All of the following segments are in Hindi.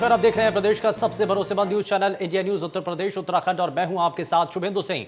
नमस्कार, आप देख रहे हैं प्रदेश का सबसे भरोसेमंद news channel India news Uttar Pradesh Uttarakhand और मैं हूं आपके साथ शुभेंदु सिंह।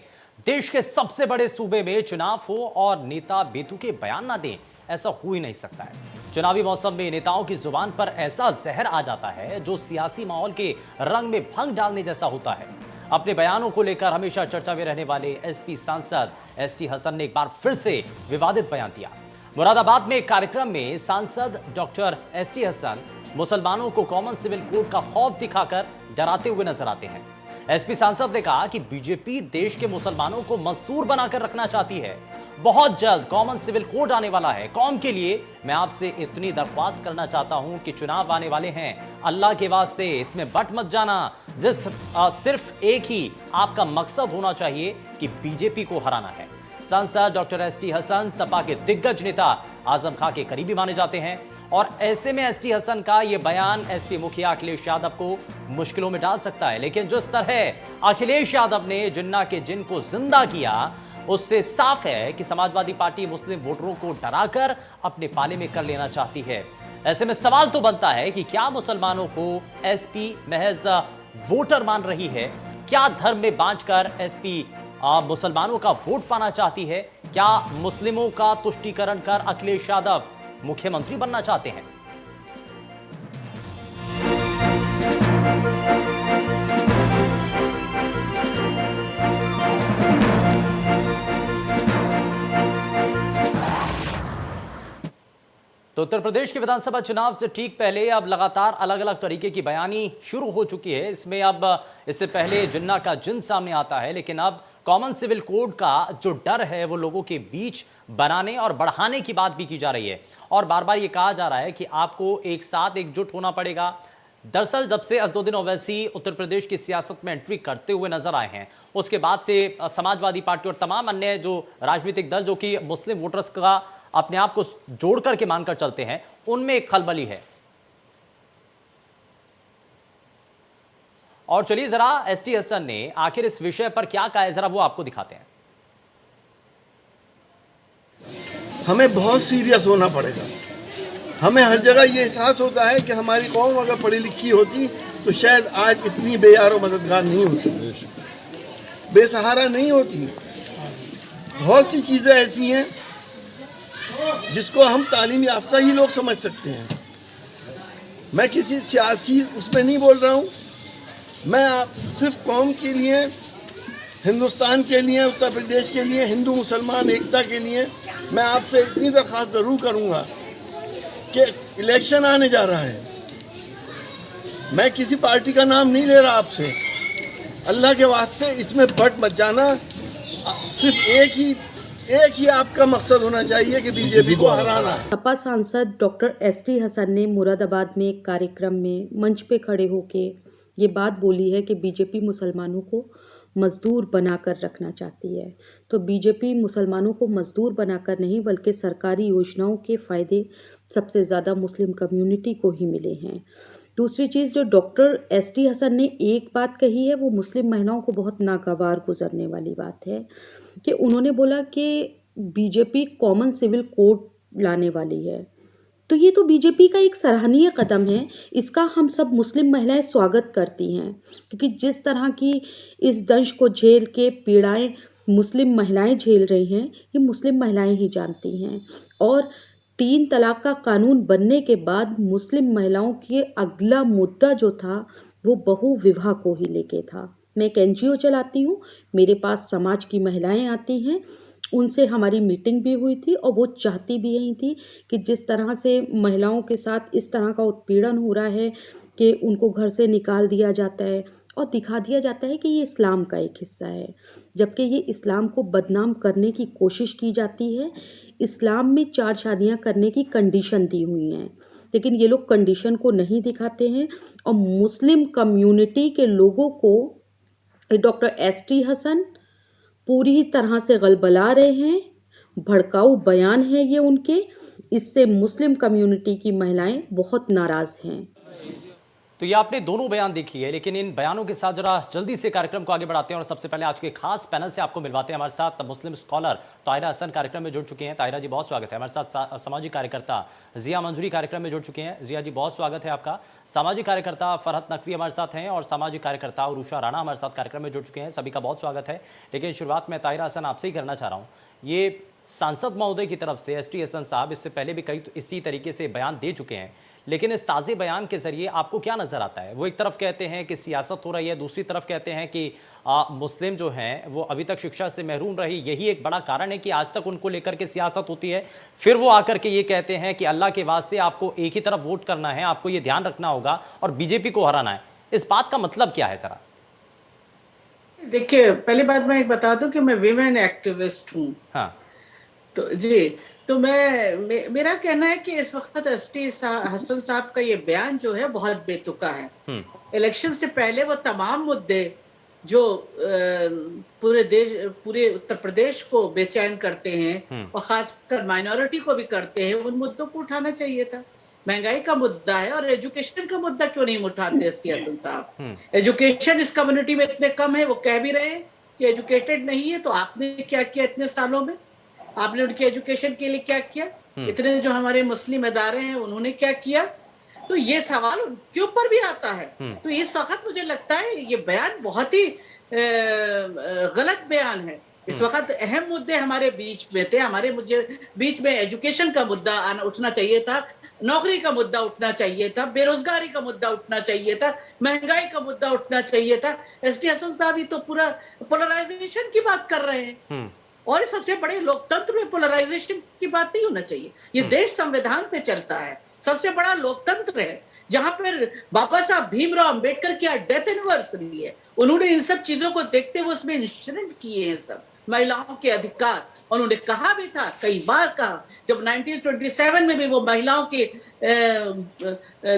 देश के सबसे बड़े सूबे में चुनाव हो और नेता बेतुके बयान ना दें, ऐसा हो ही नहीं सकता है। चुनावी मौसम में नेताओं की जुबान पर ऐसा जहर आ जाता है जो सियासी माहौल के रंग में भंग डालने जैसा होता है। अपने बयानों को लेकर हमेशा चर्चा में रहने वाले एसपी सांसद एसटी हसन ने एक बार फिर से विवादित बयान दिया। मुरादाबाद में एक कार्यक्रम में सांसद डॉक्टर एसटी हसन मुसलमानों को कॉमन सिविल कोड का खौफ दिखाकर डराते हुए नजर आते हैं। एसपी सांसद ने कहा कि बीजेपी देश के मुसलमानों को मजदूर बनाकर रखना चाहती है। बहुत जल्द कॉमन सिविल कोड आने वाला है कौम के लिए। मैं आपसे इतनी दरख्वास्त करना चाहता हूं कि चुनाव आने वाले हैं, अल्लाह के वास्ते इसमें बट मत जाना। सिर्फ एक ही आपका मकसद होना चाहिए कि बीजेपी को हराना है। सांसद डॉक्टर एसटी हसन सपा के दिग्गज नेता आजम खां के करीबी माने जाते हैं और ऐसे में एसटी हसन का यह बयान एसपी मुखिया अखिलेश यादव को मुश्किलों में डाल सकता है। लेकिन जिस तरह अखिलेश यादव ने जिन्ना के जिन को जिंदा किया, उससे साफ है कि समाजवादी पार्टी मुस्लिम वोटरों को डराकर अपने पाले में कर लेना चाहती है। ऐसे में सवाल तो बनता है कि क्या मुसलमानों को एसपी महज वोटर मान रही है? क्या धर्म में बांटकर एसपी मुसलमानों का वोट पाना चाहती है? क्या मुस्लिमों का तुष्टीकरण कर अखिलेश यादव मुख्यमंत्री बनना चाहते हैं? तो उत्तर प्रदेश के विधानसभा चुनाव से ठीक पहले अब लगातार अलग अलग तरीके की बयानी शुरू हो चुकी है। इसमें अब इससे पहले जिन्ना का जिन सामने आता है, लेकिन अब कॉमन सिविल कोड का जो डर है वो लोगों के बीच बनाने और बढ़ाने की बात भी की जा रही है और बार बार ये कहा जा रहा है कि आपको एक साथ एकजुट होना पड़ेगा। दरअसल जब से असदुद्दीन ओवैसी उत्तर प्रदेश की सियासत में एंट्री करते हुए नजर आए हैं, उसके बाद से समाजवादी पार्टी और तमाम अन्य जो राजनीतिक दल जो कि मुस्लिम वोटर्स का अपने आप को जोड़ करके मानकर चलते हैं, उनमें एक खलबली है। और चलिए जरा एसटी हसन ने आखिर इस विषय पर क्या कहा है, जरा वो आपको दिखाते हैं। हमें बहुत सीरियस होना पड़ेगा। हमें हर जगह ये एहसास होता है कि हमारी कौम अगर पढ़ी लिखी होती तो शायद आज इतनी बेयार और मददगार नहीं होती, बेसहारा नहीं होती। बहुत सी चीज़ें ऐसी हैं जिसको हम तालीम याफ्ता ही लोग समझ सकते हैं। मैं किसी सियासी उसमें नहीं बोल रहा हूँ, मैं सिर्फ कौम के लिए, हिंदुस्तान के लिए, उत्तर प्रदेश के लिए, हिंदू मुसलमान एकता के लिए मैं आपसे इतनी दरख्वास्त ज़रूर करूँगा कि इलेक्शन आने जा रहा है। मैं किसी पार्टी का नाम नहीं ले रहा आपसे, अल्लाह के वास्ते इसमें बट मत जाना। सिर्फ एक ही आपका मकसद होना चाहिए कि बीजेपी को हराना। सपा सांसद डॉक्टर एसटी हसन ने मुरादाबाद में एक कार्यक्रम में मंच पे खड़े होके ये बात बोली है कि बीजेपी मुसलमानों को मजदूर बनाकर रखना चाहती है। तो बीजेपी मुसलमानों को मजदूर बनाकर नहीं, बल्कि सरकारी योजनाओं के फ़ायदे सबसे ज़्यादा मुस्लिम कम्युनिटी को ही मिले हैं। दूसरी चीज़ जो डॉक्टर एसटी हसन ने एक बात कही है, वो मुस्लिम महिलाओं को बहुत नागवार गुजरने वाली बात है कि उन्होंने बोला कि बीजेपी कॉमन सिविल कोड लाने वाली है। तो ये तो बीजेपी का एक सराहनीय कदम है, इसका हम सब मुस्लिम महिलाएं स्वागत करती हैं, क्योंकि जिस तरह की इस दंश को झेल के पीड़ाएं मुस्लिम महिलाएं झेल रही हैं, ये मुस्लिम महिलाएं ही जानती हैं। और 3 तलाक का कानून बनने के बाद मुस्लिम महिलाओं के अगला मुद्दा जो था वो बहु विवाह को ही लेके था। मैं एक एनजीओ चलाती हूँ, मेरे पास समाज की महिलाएं आती हैं, उनसे हमारी मीटिंग भी हुई थी और वो चाहती भी यही थी कि जिस तरह से महिलाओं के साथ इस तरह का उत्पीड़न हो रहा है कि उनको घर से निकाल दिया जाता है और दिखा दिया जाता है कि ये इस्लाम का एक हिस्सा है, जबकि ये इस्लाम को बदनाम करने की कोशिश की जाती है। इस्लाम में 4 शादियां करने की कंडीशन दी हुई हैं, लेकिन ये लोग कंडीशन को नहीं दिखाते हैं और मुस्लिम कम्युनिटी के लोगों को डॉक्टर एसटी हसन पूरी तरह से गलबला रहे हैं। भड़काऊ बयान है ये उनके, इससे मुस्लिम कम्युनिटी की महिलाएं बहुत नाराज हैं। तो ये आपने दोनों बयान देख लिए, लेकिन इन बयानों के साथ जरा जल्दी से कार्यक्रम को आगे बढ़ाते हैं और सबसे पहले आज के खास पैनल से आपको मिलवाते हैं। हमारे साथ मुस्लिम स्कॉलर ताहिरा हसन कार्यक्रम में जुड़ चुके हैं। ताहिरा जी बहुत स्वागत है। हमारे साथ सामाजिक कार्यकर्ता जिया मंजूरी कार्यक्रम में जुड़ चुके हैं। जिया जी बहुत स्वागत है आपका। सामाजिक कार्यकर्ता फरहत नकवी हमारे साथ हैं और सामाजिक कार्यकर्ता उरुषा राणा हमारे साथ कार्यक्रम में जुड़ चुके हैं। सभी का बहुत स्वागत है। लेकिन शुरुआत में ताहिरा हसन आपसे ही करना चाह रहा हूँ। ये सांसद महोदय की तरफ से एसटी हसन साहब इससे पहले भी कई इसी तरीके से बयान दे चुके हैं, लेकिन इस ताज़े बयान के जरिए आपको क्या नजर आता है? वो एक तरफ कहते हैं कि सियासत हो रही है, दूसरी तरफ कहते हैं कि मुस्लिम जो हैं वो अभी तक शिक्षा से महरूम रही, यही एक बड़ा कारण है कि आज तक उनको लेकर के सियासत होती है। फिर वो आकर के ये कहते हैं कि अल्लाह के वास्ते आपको एक ही तरफ वोट करना है, आपको ये ध्यान रखना होगा और बीजेपी को हराना है। इस बात का मतलब क्या है जरा? देखिए, पहली बात मैं एक बता दूं कि मैं विमेन एक्टिविस्ट हूँ। हाँ तो तो मेरा कहना है कि इस वक्त एसटी हसन साहब का ये बयान जो है बहुत बेतुका है। इलेक्शन से पहले वो तमाम मुद्दे जो पूरे उत्तर प्रदेश को बेचैन करते हैं और खासकर माइनॉरिटी को भी करते हैं, उन मुद्दों को उठाना चाहिए था। महंगाई का मुद्दा है और एजुकेशन का मुद्दा क्यों नहीं उठाते एसटी हसन साहब? एजुकेशन इस कम्युनिटी में इतने कम है, वो कह भी रहे हैं कि एजुकेटेड नहीं है। तो आपने क्या किया इतने सालों में? आपने उनके एजुकेशन के लिए क्या किया? इतने जो हमारे मुस्लिम इदारे हैं उन्होंने क्या किया? तो ये सवाल उनके ऊपर भी आता है। तो इस वक्त मुझे लगता है ये बयान बहुत ही गलत बयान है। इस वक्त अहम मुद्दे हमारे बीच में थे। हमारे बीच में एजुकेशन का मुद्दा उठना चाहिए था, नौकरी का मुद्दा उठना चाहिए था, बेरोजगारी का मुद्दा उठना चाहिए था, महंगाई का मुद्दा उठना चाहिए था। एसटी हसन साहब ही तो पूरा पोलराइजेशन की बात कर रहे हैं और ये सबसे बड़े लोकतंत्र में पोलराइजेशन की बात नहीं होना चाहिए। ये देश संविधान से चलता है, सबसे बड़ा लोकतंत्र है जहां पर बाबा साहब भीमराव अंबेडकर की डेथ एनिवर्सरी है। उन्होंने इन सब चीजों को देखते हुए उसमें इंश्योरेंट किए हैं सब महिलाओं के अधिकार। उन्होंने कहा भी था, कई बार कहा, जब 1927 में भी वो महिलाओं के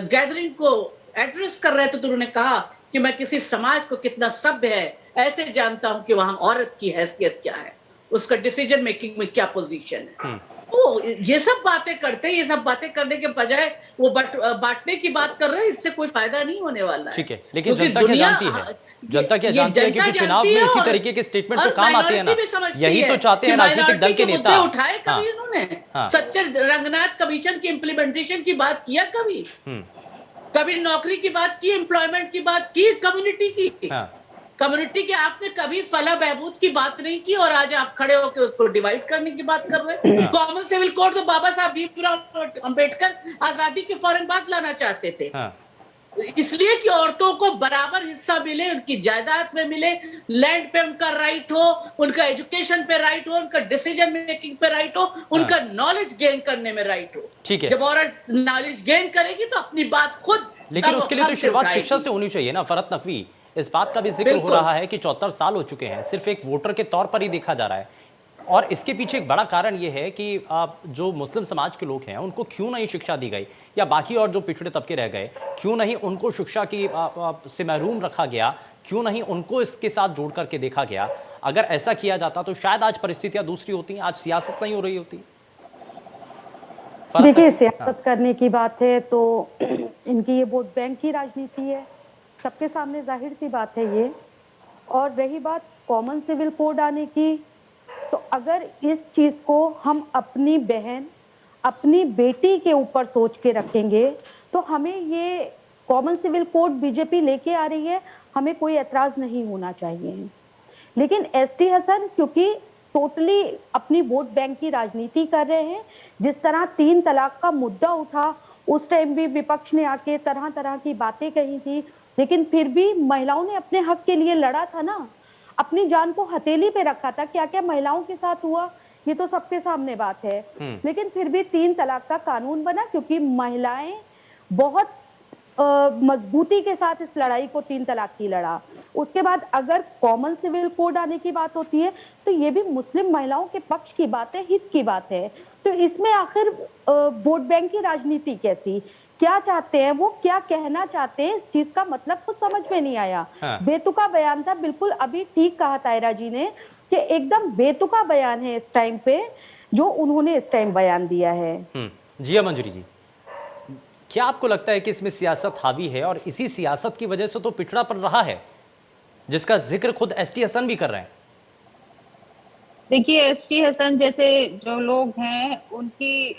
गैदरिंग को एड्रेस कर रहे थे तो उन्होंने कहा कि मैं किसी समाज को कितना सभ्य है ऐसे जानता हूं कि वहां औरत की हैसियत क्या है, उसका डिसीजन मेकिंग में क्या पोजीशन है। तो ये सब बातें करते हैं, ये सब बातें करने के बजाय वो बांटने की बात कर रहे हैं। इससे कोई फायदा नहीं होने वाला है। ठीक है, लेकिन जनता क्या जानती है? जनता क्या जानती है? क्योंकि चुनाव में इसी तरीके के स्टेटमेंट तो काम आते हैं ना, यही तो चाहते हैं राजनीतिक दल के नेता। उठाए कभी इन्होंने सच्चे रंगनाथ कमीशन की इम्प्लीमेंटेशन की बात किया? कभी नौकरी की बात की, एम्प्लॉयमेंट की बात की, कम्युनिटी के आपने कभी फलाह बहबूद की बात नहीं की और आज आप खड़े होकर उसको डिवाइड करने की बात कर रहे हैं। कॉमन सिविल कोड तो बाबा साहब भीमराव अंबेडकर आजादी के फौरन बाद लाना चाहते थे, इसलिए कि औरतों को बराबर हिस्सा मिले, उनकी जायदाद में मिले, लैंड पे उनका राइट हो, उनका एजुकेशन पे राइट हो, उनका डिसीजन मेकिंग पे राइट हो, उनका नॉलेज गेन करने में राइट हो। ठीक है, जब औरत नॉलेज गेन करेगी तो अपनी बात खुद, लेकिन उसके लिए तो शुरुआत शिक्षा से होनी चाहिए ना फरहत नकवी। इस बात का भी जिक्र हो रहा है कि 74 साल हो चुके हैं, सिर्फ एक वोटर के तौर पर ही देखा जा रहा है। और इसके पीछे एक बड़ा कारण ये है कि जो मुस्लिम समाज के लोग हैं उनको क्यों नहीं शिक्षा दी गई, या बाकी और जो पिछड़े तबके रह गए क्यों नहीं उनको शिक्षा की से महरूम रखा गया, क्यों नहीं उनको इसके साथ जोड़ करके देखा गया? अगर ऐसा किया जाता तो शायद आज परिस्थितियां दूसरी होती, आज सियासत नहीं हो रही होती। देखिए, सियासत करने की बात है तो इनकी ये वोट बैंक की राजनीति है, सबके सामने जाहिर सी बात है ये। और रही बात कॉमन सिविल कोड आने की, तो अगर इस चीज को हम अपनी बहन, अपनी बेटी के ऊपर सोच के रखेंगे तो हमें ये कॉमन सिविल कोड बीजेपी लेके आ रही है, हमें कोई एतराज नहीं होना चाहिए। लेकिन एसटी हसन क्योंकि टोटली अपनी वोट बैंक की राजनीति कर रहे हैं, जिस तरह 3 तलाक का मुद्दा उठा उस टाइम भी विपक्ष ने आके तरह तरह की बातें कही थी, लेकिन फिर भी महिलाओं ने अपने हक के लिए लड़ा था ना, अपनी जान को हथेली पे रखा था। क्या क्या महिलाओं के साथ हुआ ये तो सबके सामने बात है। लेकिन फिर भी 3 तलाक का कानून बना क्योंकि महिलाएं बहुत मजबूती के साथ इस लड़ाई को 3 तलाक की लड़ा। उसके बाद अगर कॉमन सिविल कोड आने की बात होती है तो ये भी मुस्लिम महिलाओं के पक्ष की बात है, हित की बात है। तो इसमें आखिर वोट बैंक की राजनीति कैसी, क्या चाहते हैं वो, क्या कहना चाहते हैं, इस चीज का मतलब कुछ समझ में नहीं आया। बेतुका बयान था, बिल्कुल अभी ठीक कहा तायरा जी ने कि एकदम बेतुका बयान है इस टाइम पे जो उन्होंने इस टाइम बयान दिया है। जिया मंजूरी जी, क्या आपको लगता है कि इसमें सियासत हावी है और इसी सियासत की वजह से तो पिछड़ापन रहा है, जिसका जिक्र खुद एसटी हसन भी कर रहे हैं? देखिए, एसटी हसन जैसे जो लोग हैं उनकी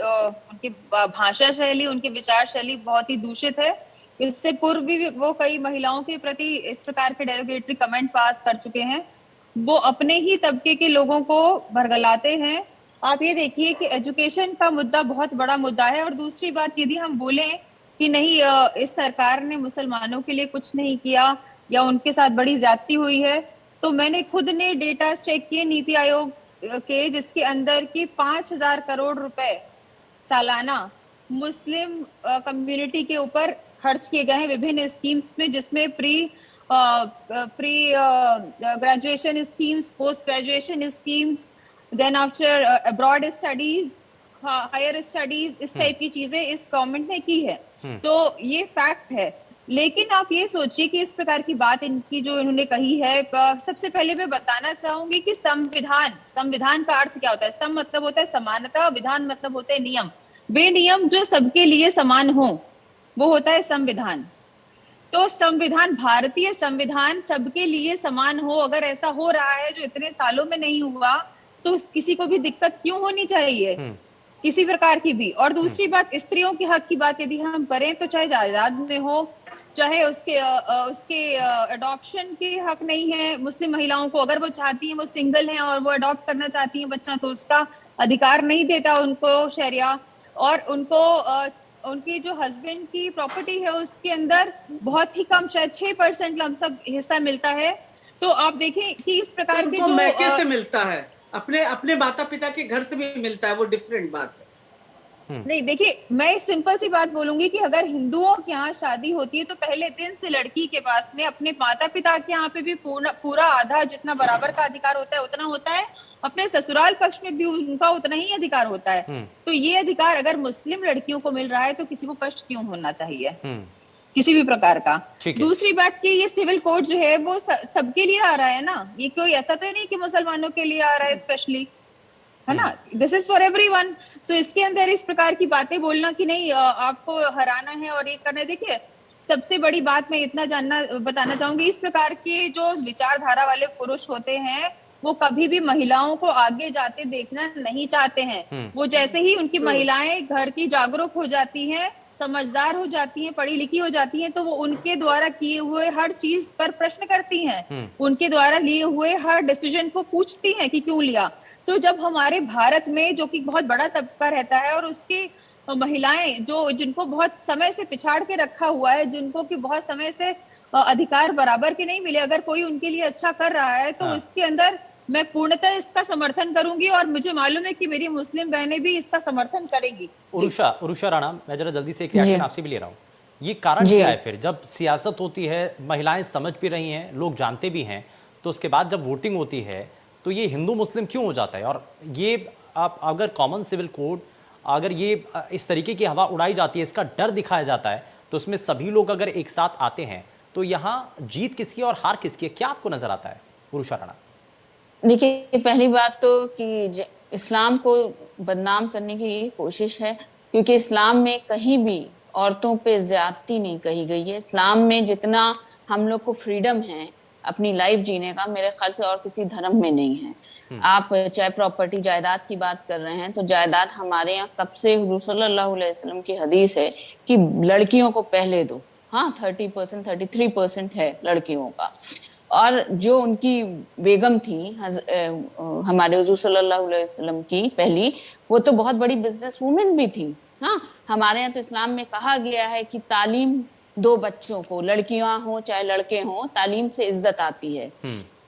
भाषा शैली, उनकी विचार शैली बहुत ही दूषित है। इससे पूर्व भी वो कई महिलाओं के प्रति इस प्रकार के डेरोगेटरी कमेंट पास कर चुके हैं। वो अपने ही तबके के लोगों को भरगलाते हैं। आप ये देखिए कि एजुकेशन का मुद्दा बहुत बड़ा मुद्दा है। और दूसरी बात, यदि हम बोलें कि नहीं इस सरकार ने मुसलमानों के लिए कुछ नहीं किया या उनके साथ बड़ी ज्यादती हुई है, तो मैंने खुद ने डेटा चेक किए नीति आयोग के, जिसके अंदर की 5,000 करोड़ रुपए सालाना मुस्लिम कम्युनिटी के ऊपर खर्च किए गए हैं विभिन्न स्कीम्स में, जिसमें pre graduation schemes, post graduation schemes, then after abroad studies, higher studies, इस टाइप की चीजें इस गवर्नमेंट ने की है। तो ये फैक्ट है। लेकिन आप ये सोचिए कि इस प्रकार की बात इनकी जो इन्होंने कही है, सबसे पहले मैं बताना चाहूंगी कि संविधान का अर्थ क्या होता है। सम मतलब होता है समानता, विधान मतलब होता है नियम। वे नियम जो सबके लिए समान हो, वो होता है संविधान। तो संविधान, भारतीय संविधान सबके लिए समान हो, अगर ऐसा हो रहा है जो इतने सालों में नहीं हुआ, तो किसी को भी दिक्कत क्यों होनी चाहिए, किसी प्रकार की भी। और दूसरी बात, स्त्रियों के हक की बात यदि हम करें, तो चाहे जायदाद में हो, चाहे उसके अडॉप्शन के हक नहीं है मुस्लिम महिलाओं को। अगर वो चाहती हैं, वो सिंगल हैं और वो अडॉप्ट करना चाहती हैं बच्चा, तो उसका अधिकार नहीं देता उनको शरिया। और उनको उनकी जो हस्बैंड की प्रॉपर्टी है उसके अंदर बहुत ही कम, शायद 6% लमसम हिस्सा मिलता है। तो आप देखें कि इस प्रकार के जो मैके से मिलता है, अपने माता पिता के घर से भी मिलता है, वो डिफरेंट बात है। नहीं, देखिए, मैं सिंपल सी बात बोलूंगी कि अगर हिंदुओं के यहाँ शादी होती है तो पहले दिन से लड़की के पास में अपने माता पिता के यहाँ पे भी पूरा आधा जितना बराबर का अधिकार होता है उतना होता है, अपने ससुराल पक्ष में भी उनका उतना ही अधिकार होता है। तो ये अधिकार अगर मुस्लिम लड़कियों को मिल रहा है तो किसी को कष्ट क्यों होना चाहिए किसी भी प्रकार का। दूसरी बात कि ये सिविल कोड जो है वो सबके लिए आ रहा है ना, ये कोई ऐसा तो नहीं कि मुसलमानों के लिए आ रहा है स्पेशली, है ना। This is for everyone. So इसके अंदर इस प्रकार की बातें बोलना कि नहीं आपको हराना है और ये करना है, देखिए सबसे बड़ी बात मैं इतना बताना चाहूंगी, इस प्रकार के जो विचारधारा वाले पुरुष होते हैं वो कभी भी महिलाओं को आगे जाते देखना नहीं चाहते हैं। वो जैसे ही उनकी महिलाएं घर की जागरूक हो जाती हैं, समझदार हो जाती हैं, पढ़ी लिखी हो जाती हैं, तो वो उनके द्वारा किए हुए हर चीज पर प्रश्न करती हैं, उनके द्वारा लिए हुए हर डिसीजन को पूछती हैं कि क्यों लिया। तो जब हमारे भारत में, जो कि बहुत बड़ा तबका रहता है और उसकी महिलाएं जिनको बहुत समय से पिछाड़ के रखा हुआ है, जिनको कि बहुत समय से अधिकार बराबर के नहीं मिले, अगर कोई उनके लिए अच्छा कर रहा है तो इसके अंदर मैं पूर्णतः इसका समर्थन करूंगी और मुझे मालूम है कि मेरी मुस्लिम बहनें भी इसका समर्थन करेंगी। उरुषा राणा, मैं जरा जल्दी से एक रिएक्शन आपसे भी ले रहा हूँ। ये कारण क्या है फिर, जब सियासत होती है, महिलाएं समझ भी रही हैं, लोग जानते भी हैं, तो उसके बाद जब वोटिंग होती है तो ये हिंदू मुस्लिम क्यों हो जाता है? और ये आप अगर कॉमन सिविल कोड, अगर ये इस तरीके की हवा उड़ाई जाती है, इसका डर दिखाया जाता है, तो उसमें सभी लोग अगर एक साथ आते हैं तो यहाँ जीत किसकी और हार किसकी है, क्या आपको नजर आता है उरुषा राणा? देखिए, पहली बात तो कि इस्लाम को बदनाम करने की कोशिश है, क्योंकि इस्लाम में कहीं भी औरतों पे ज्यादती नहीं कही गई है। इस्लाम में जितना हम लोग को फ्रीडम है अपनी लाइफ जीने का, मेरे ख्याल से और किसी धर्म में नहीं है। आप चाहे प्रॉपर्टी, जायदाद की बात कर रहे हैं, तो जायदाद हमारे यहाँ कब से हुजूर सल्लल्लाहु अलैहि वसल्लम की हदीस है कि लड़कियों को पहले दो। हाँ, 30%, 33% है लड़कियों का। और जो उनकी बेगम थी हमारे हुजूर सल्लल्लाहु अलैहि वसल्लम की पहली, वो तो बहुत बड़ी बिजनेस वुमेन भी थी। हाँ, हमारे यहाँ तो इस्लाम में कहा गया है कि तालीम दो बच्चों को, लड़कियां हो चाहे लड़के हो, तालीम से इज्जत आती है।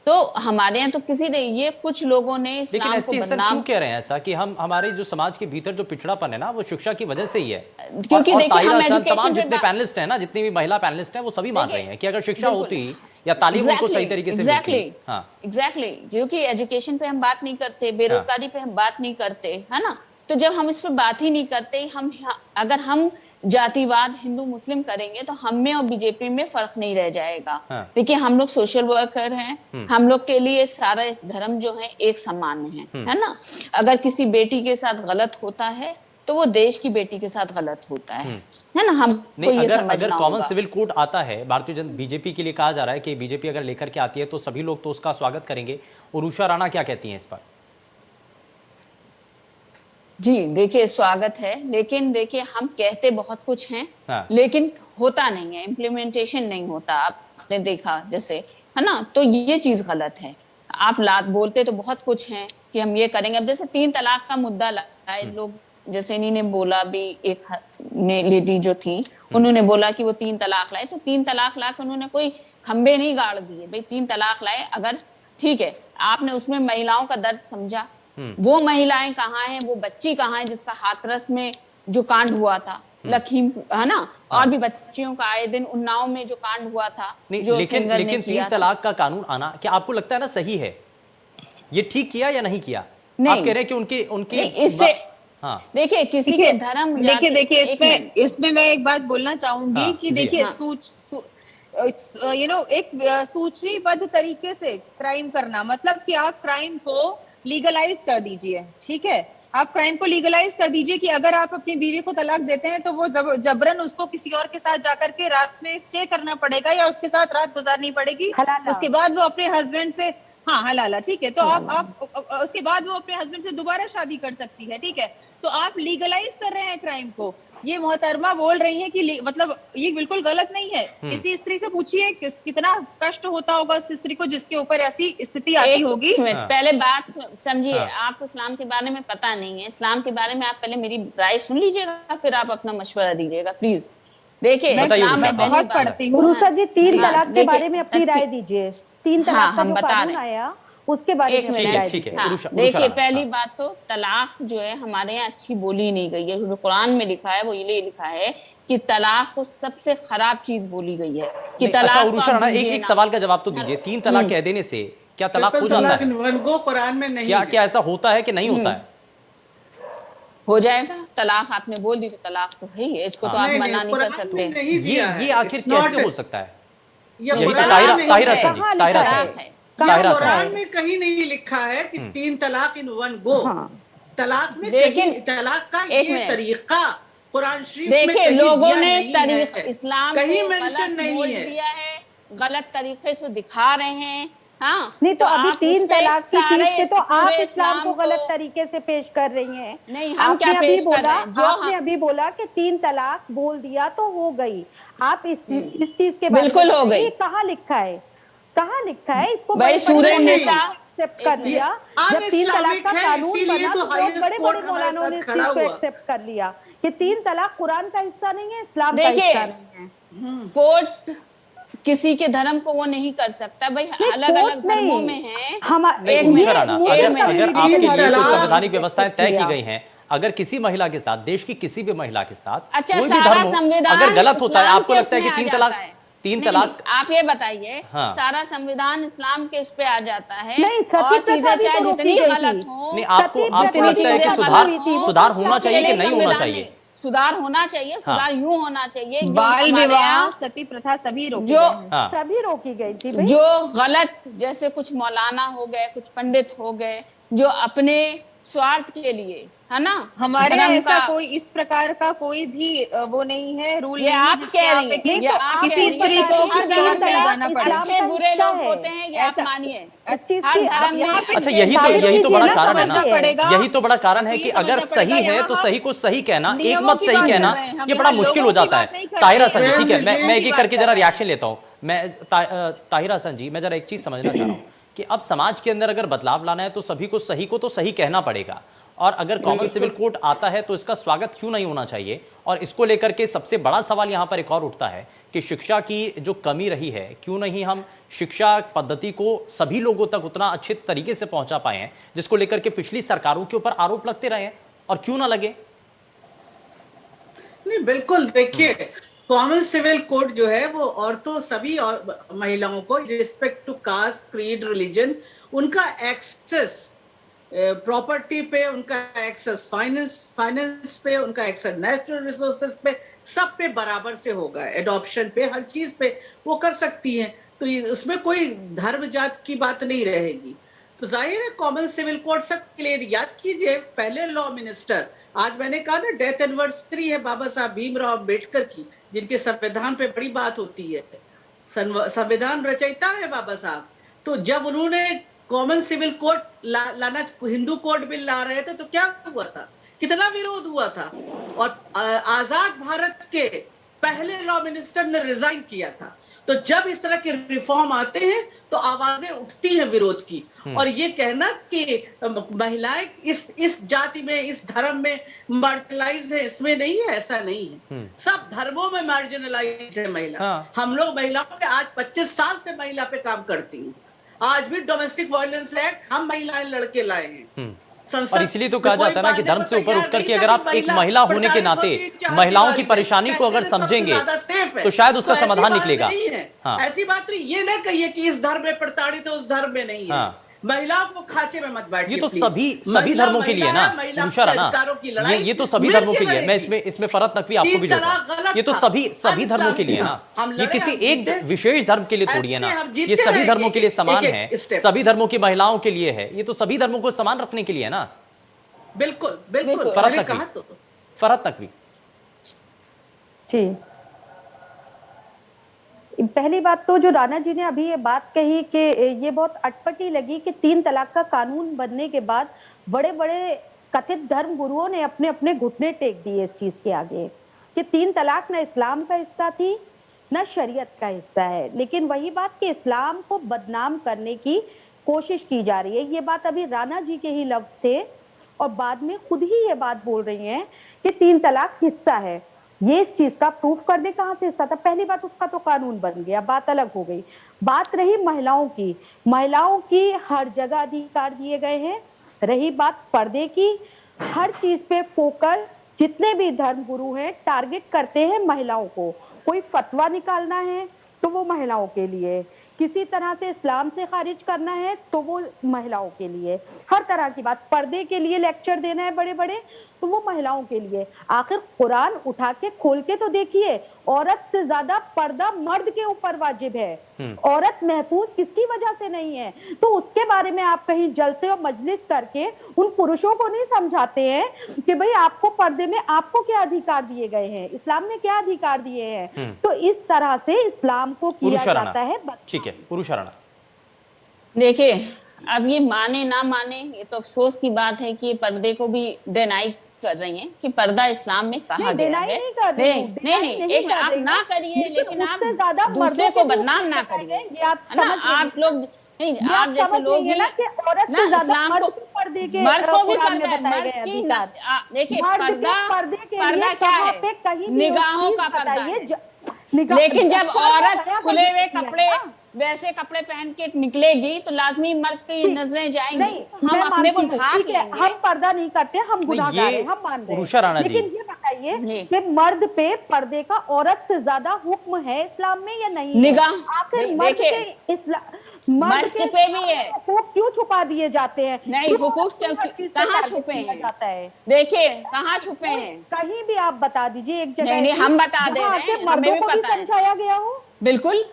तो हमारे यहाँ तो किसी ने, ये कुछ लोगों ने इस्लाम को बदनाम क्यों कह रहे हैं ऐसा कि हमारे जो समाज के भीतर जो पिछड़ापन है ना, वो शिक्षा की वजह से ही है। क्योंकि देखिए, हम एजुकेशन तमाम जितने पैनलिस्ट हैं ना, जितनी भी महिला पैनलिस्ट हैं, वो सभी मान रहे हैं कि अगर शिक्षा होती या तालीम उनको सही तरीके से एग्जैक्टली, क्योंकि एजुकेशन पे हम बात नहीं करते, बेरोजगारी पे हम बात नहीं करते, है ना। तो जब हम इस पर बात ही नहीं करते, अगर हम जातिवाद हिंदू मुस्लिम करेंगे तो हम में और बीजेपी में फर्क नहीं रह जाएगा। देखिए, हम लोग सोशल वर्कर हैं, हम लोग के लिए सारा धर्म जो है एक समान है ना। अगर किसी बेटी के साथ गलत होता है तो वो देश की बेटी के साथ गलत होता है ना। हमको नहीं, ये अगर समझना कॉमन होगा। सिविल कोड आता है भारतीय जनता बीजेपी के लिए, कहा जा रहा है कि बीजेपी अगर लेकर के आती है तो सभी लोग तो उसका स्वागत करेंगे। उषा राणा क्या कहती हैं इस पर? जी देखिए, स्वागत है, लेकिन देखिए हम कहते बहुत कुछ हैं, हाँ। लेकिन होता नहीं है, इम्प्लीमेंटेशन नहीं होता। आपने देखा जैसे, है ना, तो ये चीज गलत है। आप बोलते तो बहुत कुछ हैं कि हम ये करेंगे। अब जैसे 3 तलाक का मुद्दा लाए लोग, जैसे इन्हीं ने बोला भी, एक लेडी जो थी उन्होंने बोला कि वो 3 तलाक लाए, तो 3 तलाक ला के उन्होंने कोई खंबे नहीं गाड़ दिए। भाई 3 तलाक लाए, अगर ठीक है आपने उसमें महिलाओं का दर्द समझा, वो महिलाएं कहाँ हैं, वो बच्ची कहाँ है जिसका हाथरस में जो कांड हुआ था, लखीमपुर, है ना, और भी बच्चियों का आए दिन उन्नाव में जो कांड हुआ था, नहीं, जो लेकिन सिंगर ने लेकिन 3 किया था। तलाक का कानून आना क्या आपको लगता है ना सही है? ये ठीक किया या नहीं किया? नहीं। आप कह रहे हैं कि उनकी उनकी नहीं, इससे हाँ, देखिए किसी के धर्म देखिए एक मिनट। इसमें मैं एक बात बोलना चाहूंगी हाँ, कि जी, देखिए हाँ। एक सूचीबद्ध तरीके से क्राइम करना, मतलब कि आप क्राइम को लीगलाइज कर दीजिए। ठीक है, आप क्राइम को लीगलाइज कर दीजिए कि अगर आप अपनी बीवी को तलाक देते हैं तो वो जबरन उसको किसी और के साथ जाकर के रात में स्टे करना पड़ेगा या उसके साथ रात गुजारनी पड़ेगी। उसके बाद वो अपने हस्बैंड से, हाँ हलाला, ठीक है, तो आप उसके बाद वो अपने हस्बैंड से दोबारा शादी कर सकती है। ठीक है, तो आप लीगलाइज कर रहे हैं क्राइम को। ये मोहतरमा बोल रही है कि मतलब ये बिल्कुल गलत नहीं है। किसी स्त्री से पूछिए कितना कष्ट होता होगा उस स्त्री को जिसके ऊपर ऐसी स्थिति आती होगी। पहले बात समझिए, हाँ। आपको इस्लाम के बारे में पता नहीं है। इस्लाम के बारे में आप पहले मेरी राय सुन लीजिएगा, फिर आप अपना मशवरा दीजिएगा प्लीज। देखिए मैं बताइए इस्लाम में उषा। बहुत पढ़ती हूँ। उषा जी, 3 हाँ, तलाक के देखिए, बारे में अपनी राय दीजिए। 3 तलाक का हम जो बता कानून रहे हैं। आया उसके बारे में एक अपनी ठीक राय है, ठीक है। दीजिए। हाँ, उषा देखिए राणा, पहली हाँ। बात तो तलाक जो है हमारे यहाँ अच्छी बोली नहीं गई है। जो कुरान में लिखा है वो ये लिखा है कि तलाक को सबसे खराब चीज बोली गई है कि नहीं, तलाक अच्छा को उषा आप राणा, दीजिए एक ना। सवाल का जवाब तो दीजिए। 3 तलाक कह देने से क्या तलाक हो ट्रिपल जाता तलाक है? इन वन गो कुरान में नहीं क्या है। क्या ऐसा होता है कि नहीं होता है? हो जाएगा तलाक, आपने बोल दी तो तलाक तो है ही है, इसको तो आप नहीं, मना नहीं कर कुरान सकते। में नहीं दिया है। ये आखिर It's not कैसे हो a- सकता है? ये यही तो कुरान ताहिरा में नहीं ताहिरा है। सन जी, कहाँ ताहिरा लिखा सन है? जी, ये ताहिरा सन कुरान जी। में कहीं नहीं लिखा है कि 3 तलाक इन वन गो। हाँ। तलाक में लेकिन कहीं तलाक का एक ये मिनट। तरीका कुरान शरीफ में देखिए कहीं लोगों दिया ने नहीं तरीका है। इस्लाम कहीं को मेंशन गलत नहीं मोल्ड है। दिया है, गलत तरीके से दिखा रहे हैं। हाँ, नहीं तो अभी आप 3 उसपे तलाक की सारे चीज पे तो आप पूरे इस्लाम को गलत को- तरीके से पेश कर रही हैं। नहीं, हम क्या आपने अभी पेश कर बोला, रहे हैं? जो आपने हम- अभी बोला कि 3 तलाक बोल दिया तो हो गई। आप इस चीज के बारे बिल्कुल में हो बताइए, गई। कहाँ लिखा है? कहाँ लिखा है? इसको भाई बड़े सूरह बड़े निसा एक्सेप्ट कर लिया। ये जब 3 तलाक का अनइस्लामिक है, कानून इसीलिए बना तो तो बहुत हाईएस्ट बड़े कोर्ट बड़े हमारे मौलानों साथ ने इस खड़ा चीज को हुआ। एक्सेप्ट कर लिया कि 3 तलाक कुरान का हिस्सा नहीं है, इस्लाम का देखिए, हिस्सा नहीं है। कोर्ट किसी के धर्म को वो नहीं कर सकता। भाई नहीं, अलग अलग कोर्ट धर्मों नहीं। में है। नहीं एक उषा मिनट, राणा, एक अगर मिनट। अगर मिनट। आपके लिए कोई तलाक संवैधानिक व्यवस्थाएं तय की किया। गई हैं, अगर किसी महिला के साथ, देश की किसी भी महिला के साथ अच्छा, कोई भी सारा धर्म हो, संविधान अगर गलत होता है, इस्लाम आपको के लगता है कि उसमें 3 आ तलाक जाता है? 3 नहीं, तलाक आप ये बताइए, हाँ। सारा संविधान इस्लाम के उस पे आ जाता है नहीं, सती और प्रथा चीजें भी चाहे तो रोकी जितनी गई गलत थी। हो, नहीं, आपको सती आपको प्रथा लगता है कि भी सुधार हुई थी, वो सुधार तो होना चाहिए कि नहीं होना संविधान चाहिए? नहीं, सुधार होना चाहिए। सुधार यूं होना चाहिए जो बाल हमारे विवाह, यहाँ सती प्रथा सभी रोकी जो गई हैं। हाँ, सभी रोकी गई थी भाई। जो गलत, जैसे कुछ मौलाना हो गए, कुछ पंडित हो गए जो अपने स्वार्थ के लिए, है ना, हमारे यहाँ धर्म ऐसा का- कोई इस प्रकार का कोई भी वो नहीं है, रूल ये नहीं है आप जिसके कह यहाँ रही पे हैं, कि ये आप किसी कह रही स्त्री हैं। को हर किसी धर्म और के में यहाँ जाना पड़े। इस्लाम अच्छे का बुरे हिस्सा लोग है। होते हैं, ये आप ऐसा- मानिए। इस चीज हर की धर्म आप में यहाँ पे अच्छा यही तो लीजिए बड़ा ना, कारण है ना, समझना पड़ेगा। यही तो बड़ा कारण है तो कि ये अगर समझना सही पड़ेगा, है तो यहाँ सही को सही कहना, एक नियमों मत की सही बात कहना, कर रहे हैं, हम ये बड़ा यहाँ मुश्किल हो लोगों की जाता बात है। नहीं कर ताहिरा रहे सन जी, हैं। ठीक है, मैं एक की एक बात करके कर जरा रहे हैं। रिएक्शन लेता हूँ। मैं ताहिरा सन जी, मैं जरा एक चीज समझना चाह रहा हूँ कि अब समाज के अंदर अगर बदलाव लाना है तो सभी को तो सही कहना पड़ेगा, और अगर कॉमन सिविल कोड आता है तो इसका स्वागत क्यों नहीं होना चाहिए? और इसको लेकर के सबसे बड़ा सवाल यहाँ पर एक और उठता है कि शिक्षा की जो कमी रही है, क्यों नहीं हम शिक्षा पद्धति को सभी लोगों तक उतना अच्छे तरीके से पहुंचा पाए हैं, जिसको लेकर के पिछली सरकारों के ऊपर आरोप लगते रहे हैं, और क्यों ना लगे? नहीं, बिल्कुल, देखिए कॉमन सिविल कोड जो है वो औरतों सभी और महिलाओं को respect to caste, creed, religion, उनका एक्सेस प्रॉपर्टी पे, उनका एक्सेस फाइनेंस पे, उनका एक्सेस नेचुरल रिसोर्सेज पे, सब पे बराबर से होगा। एडॉप्शन पे, हर चीज पे वो कर सकती हैं। तो उसमें कोई धर्म जात की बात नहीं रहेगी। तो जाहिर है कॉमन सिविल कोड सबके लिए। याद कीजिए पहले लॉ मिनिस्टर, आज मैंने कहा ना डेथ एनिवर्सरी है बाबा साहब भीमराव अम्बेडकर की, जिनके संविधान पे बड़ी बात होती है, संविधान रचयिता है बाबा साहब। तो जब उन्होंने कॉमन सिविल कोड लाना, हिंदू कोड बिल ला रहे थे, तो क्या हुआ था, कितना विरोध हुआ था। और आजाद भारत के पहले लॉ मिनिस्टर ने रिजाइन किया था। तो जब इस तरह के रिफॉर्म आते हैं तो आवाजें उठती हैं विरोध की। और ये कहना कि महिलाएं इस जाति में, इस धर्म में मार्जिनलाइज है, इसमें नहीं है, ऐसा नहीं है। सब धर्मों में मार्जिनलाइज है महिला। हाँ। हम लोग महिलाओं पे आज 25 साल से महिला पे काम करती हूँ। आज भी डोमेस्टिक वायलेंस एक्ट हम महिलाएं लड़के लाए हैं। और इसलिए तो कहा जाता है ना कि धर्म से ऊपर उठकर के अगर आप एक महिला होने के नाते महिलाओं की परेशानी को अगर समझेंगे तो शायद उसका समाधान निकलेगा। हाँ। ऐसी बात नहीं, ये ना कहिए कि इस धर्म में प्रताड़ित है, उस धर्म में नहीं है। हाँ। महिलाओं को खांचे में मत बैठिए। ये तो सभी धर्मों के लिए ना उषा राणा, ये तो सभी धर्मों के लिए। मैं इसमें फरहत नकवी आपको भी जोड़ता हूं, ये तो सभी धर्मों के लिए ना, ये किसी एक विशेष धर्म के लिए थोड़ी है ना, ये सभी धर्मों के लिए समान है, सभी धर्मों की महिलाओं के लिए है, ये तो सभी धर्मों को समान रखने के लिए है ना। बिल्कुल बिल्कुल। फरहत नकवी जी, पहली बात तो जो राणा जी ने अभी ये बात कही कि ये बहुत अटपटी लगी कि 3 तलाक का कानून बनने के बाद बड़े बड़े कथित धर्म गुरुओं ने अपने अपने घुटने टेक दिए इस चीज के आगे कि 3 तलाक ना इस्लाम का हिस्सा थी ना शरीयत का हिस्सा है। लेकिन वही बात कि इस्लाम को बदनाम करने की कोशिश की जा रही है। ये बात अभी राणा जी के ही लफ्ज थे और बाद में खुद ही ये बात बोल रही हैं कि 3 तलाक हिस्सा है। ये इस चीज का प्रूफ करने कहां से हिस्सा था? पहली बात, उसका तो कानून बन गया, बात अलग हो गई। बात रही महिलाओं की हर जगह अधिकार दिए गए हैं। रही बात पर्दे की, हर चीज पे फोकस जितने भी धर्म गुरु हैं टारगेट करते हैं महिलाओं को। कोई फतवा निकालना है तो वो महिलाओं के लिए, किसी तरह से इस्लाम से खारिज करना है तो वो महिलाओं के लिए, हर तरह की बात, पर्दे के लिए लेक्चर देना है बड़े बड़े तो वो महिलाओं के लिए। आखिर कुरान उठा के खोल के तो देखिए, औरत से ज्यादा पर्दा मर्द के ऊपर वाजिब है। औरत महफूज किसकी वजह से नहीं है? तो उसके बारे में आप कहीं जलसे और मजलिस करके उन पुरुषों को नहीं समझाते हैं कि भाई आपको पर्दे में आपको क्या अधिकार दिए गए हैं, इस्लाम ने क्या अधिकार दिए हैं। तो इस तरह से इस्लाम को किया जाता है। ठीक है पुरुष राणा, देखिए अब ये माने ना माने ये तो अफसोस की बात है कि पर्दे को भी डिनाई कर रही हैं कि पर्दा इस्लाम में कहा गया है। नहीं, एक आप ना करिए, लेकिन आप दूसरे को बदनाम ना करिए, है ना। आप लोग नहीं, आप जैसे लोग भी ना इस्लाम को, मर्द को भी पर्दा है, मर्द की देखिए पर्दा क्या है, निगाहों का पर्दा है। लेकिन जब औरत खुले हुए कपड़े, वैसे कपड़े पहन के निकलेगी तो लाजमी मर्द की नजरें जाएंगी, हम अपने को ढाक लेंगे। हम पर्दा नहीं करते, हम गुनाहगार हैं, हम मान रहे हैं। लेकिन ये बताइए कि मर्द पे पर्दे का औरत से ज्यादा हुक्म है इस्लाम में या नहीं? निगाह आखिर मर्द पे भी है, हुकूक क्यों छुपा दिए जाते हैं? नहीं, हुकूक कहाँ छुपे हैं? देखिए कहाँ छुपे हैं, कहीं भी आप बता दीजिए एक जगह। नहीं, हम बता दे रहे हैं, हमें भी पता है, समझाया गया हो। बिल्कुल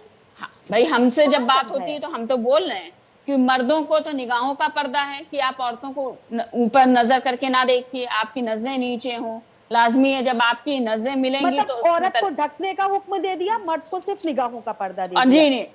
भाई, हमसे जब बात होती है तो हम तो बोल रहे हैं कि मर्दों को तो निगाहों का पर्दा है कि आप औरतों को ऊपर नजर करके ना देखिए, आपकी नजरें नीचे हों। लाजमी है जब आपकी नजरें मिलेंगी तो औरत को ढकने का हुक्म दे दिया, मर्द को सिर्फ निगाहों का पर्दा दे दिया। जी नहीं,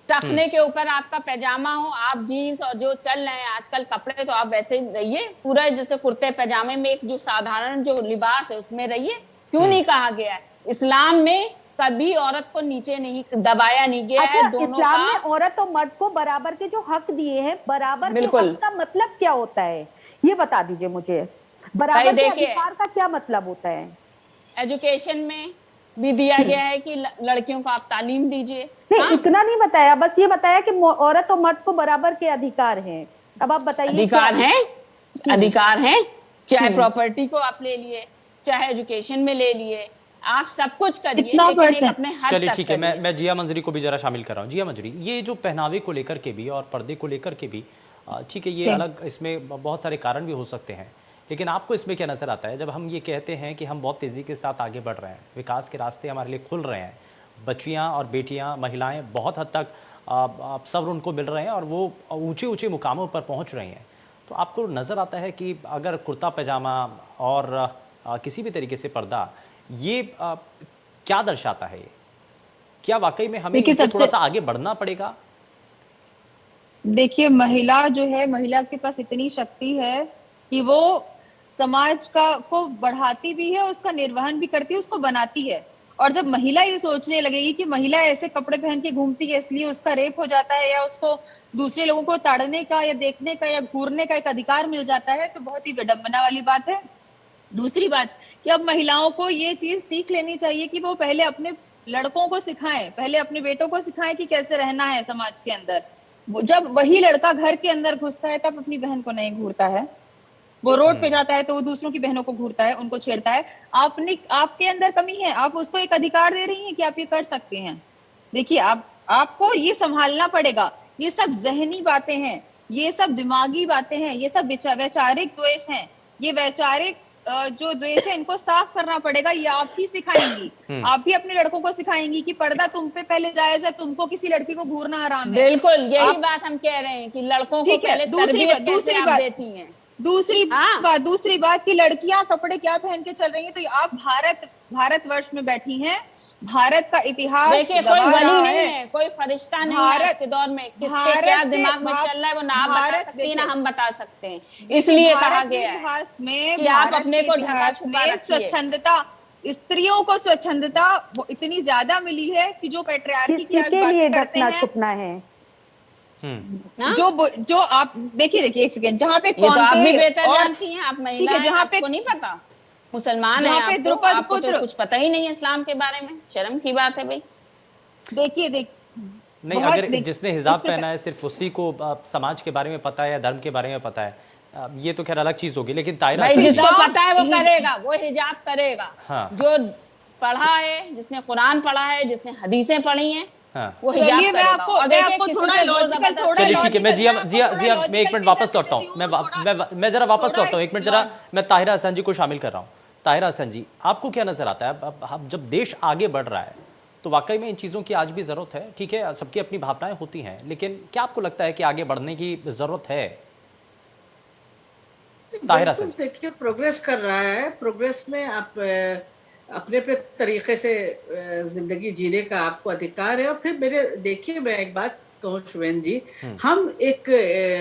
ढकने के ऊपर आपका पैजामा हो, आप जीन्स और जो चल रहे हैं आजकल कपड़े, तो आप वैसे रहिए, पूरा जैसे कुर्ते पैजामे में एक जो साधारण जो लिबास है उसमें रहिए। क्यों नहीं कहा गया है? इस्लाम में कभी औरत को नीचे नहीं दबाया नहीं गया है। दोनों इस्लाम में औरत और मर्द को बराबर के जो हक दिए हैं, बराबर के हक का मतलब क्या होता है ये बता दीजिए मुझे। बराबर के अधिकार का क्या मतलब होता है? एजुकेशन में भी दिया गया है कि लड़कियों को आप तालीम दीजिए। नहीं, इतना नहीं बताया, बस ये बताया कि औरत और मर्द को बराबर के अधिकार हैं। अब आप बताइए। अधिकार है, चाहे प्रॉपर्टी को आप ले लिए, चाहे एजुकेशन में ले लिए, आप सब कुछ करिए, लेकिन अपने हद तक। चलिए ठीक है, मैं जिया मंजरी को भी जरा शामिल कर रहा हूँ। जिया मंजरी, ये जो पहनावे को लेकर के भी और पर्दे को लेकर के भी, ठीक है, ये अलग, इसमें बहुत सारे कारण भी हो सकते हैं, लेकिन आपको इसमें क्या नजर आता है जब हम ये कहते हैं कि हम बहुत तेजी के साथ आगे बढ़ रहे हैं, विकास के रास्ते हमारे लिए खुल रहे हैं, बच्चियां और बेटियां, महिलाएं बहुत हद तक अवसर उनको मिल रहे हैं और वो ऊंचे ऊंचे मुकामों पर पहुंच रहे हैं, तो आपको नज़र आता है कि अगर कुर्ता पैजामा और किसी भी तरीके से पर्दा, ये क्या दर्शाता है? ये क्या वाकई में हमें इनको थोड़ा सा आगे बढ़ना पड़ेगा? देखिए, महिला जो है, महिला के पास इतनी शक्ति है कि वो समाज को बढ़ाती भी है, उसका निर्वहन भी करती है, उसको बनाती है। और जब महिला ये सोचने लगेगी कि महिला ऐसे कपड़े पहन के घूमती है इसलिए उसका रेप हो जाता है या उसको दूसरे लोगों को ताड़ने का या देखने का या घूरने का एक अधिकार मिल जाता है, तो बहुत ही विडंबना वाली बात है। दूसरी बात कि अब महिलाओं को ये चीज सीख लेनी चाहिए कि वो पहले अपने लड़कों को सिखाएं, पहले अपने बेटों को सिखाएं कि कैसे रहना है समाज के अंदर। जब वही लड़का घर के अंदर घुसता है तब अपनी बहन को नहीं घूरता है, वो रोड पे जाता है तो वो दूसरों की बहनों को घूरता है, उनको छेड़ता है। आपके अंदर कमी है, आप उसको एक अधिकार दे रही हैं कि आप ये कर सकते हैं। देखिए, आपको ये संभालना पड़ेगा। ये सब जहनी बातें हैं, ये सब दिमागी बातें हैं, ये सब वैचारिक द्वेष हैं। ये वैचारिक जो द्वेष है इनको साफ करना पड़ेगा। ये आप ही सिखाएंगी, आप भी अपने लड़कों को सिखाएंगी कि पर्दा तुम पे पहले जायज है, तुमको किसी लड़की को घूरना हराम है। बिल्कुल यही बात हम कह रहे हैं कि लड़कों को पहले तरबियत कैसे आप देती हैं। दूसरी बात कि लड़कियां कपड़े क्या पहन के चल रही हैं, तो आप भारतवर्ष में बैठी हैं, भारत का इतिहास देखिए, कोई वली नहीं है, कोई फरिश्ता नहीं है आज के दौर में। किसके क्या दिमाग में चल रहा है वो ना आप बता सकती ना हम बता सकते हैं। इसलिए कहा गया है कि आप अपने को ढका छुपा रखिए। स्वच्छंदता, स्त्रियों को स्वच्छंदता वो इतनी ज्यादा मिली है कि जो पैट्रियार्की की आज बात करते हैं, छुपना है। जो आप देखिए एक सेकेंड, जहाँ पे कौन आप भी बेहतर जानती हैं, आप महिला हैं, जहाँ पे आपको नहीं पता, मुसलमान है आपको तो कुछ पता ही नहीं है इस्लाम के बारे में। शर्म की बात है भाई। देखिए नहीं, अगर जिसने हिजाब पहना है सिर्फ उसी को समाज के बारे में पता है या धर्म के बारे में पता है, ये तो खैर अलग चीज होगी। लेकिन ताहिरा भाई जिसको पता है वो करेगा, वो हिजाब करेगा। हाँ। जो पढ़ा है, जिसने कुरान पढ़ा है, जिसने हदीसें पढ़ी हैं, वो हिजाब करेगा। चलिए ठीक है, मैं मैं एक मिनट वापस लौटता हूँ, मैं जरा वापस लौटता हूँ, एक मिनट जरा मैं ताहिरा हसन जी को शामिल कर रहा हूँ। ताहिरा हसन जी, आपको क्या नजर आता है अब जब देश आगे बढ़ रहा है तो वाकई में इन चीज़ों की आज भी ज़रूरत है? ठीक है, सबकी अपनी भावनाएं होती हैं, लेकिन क्या आपको लगता है कि आगे बढ़ने की ज़रूरत है? ताहिरा हसन, देखिए, प्रोग्रेस कर रहा है। प्रोग्रेस में आप अपने तरीके से जिंदगी जीने का आपको अधिकार है। और फिर देखिए, मैं एक बात कहूँ शुभेंद्र जी, हम एक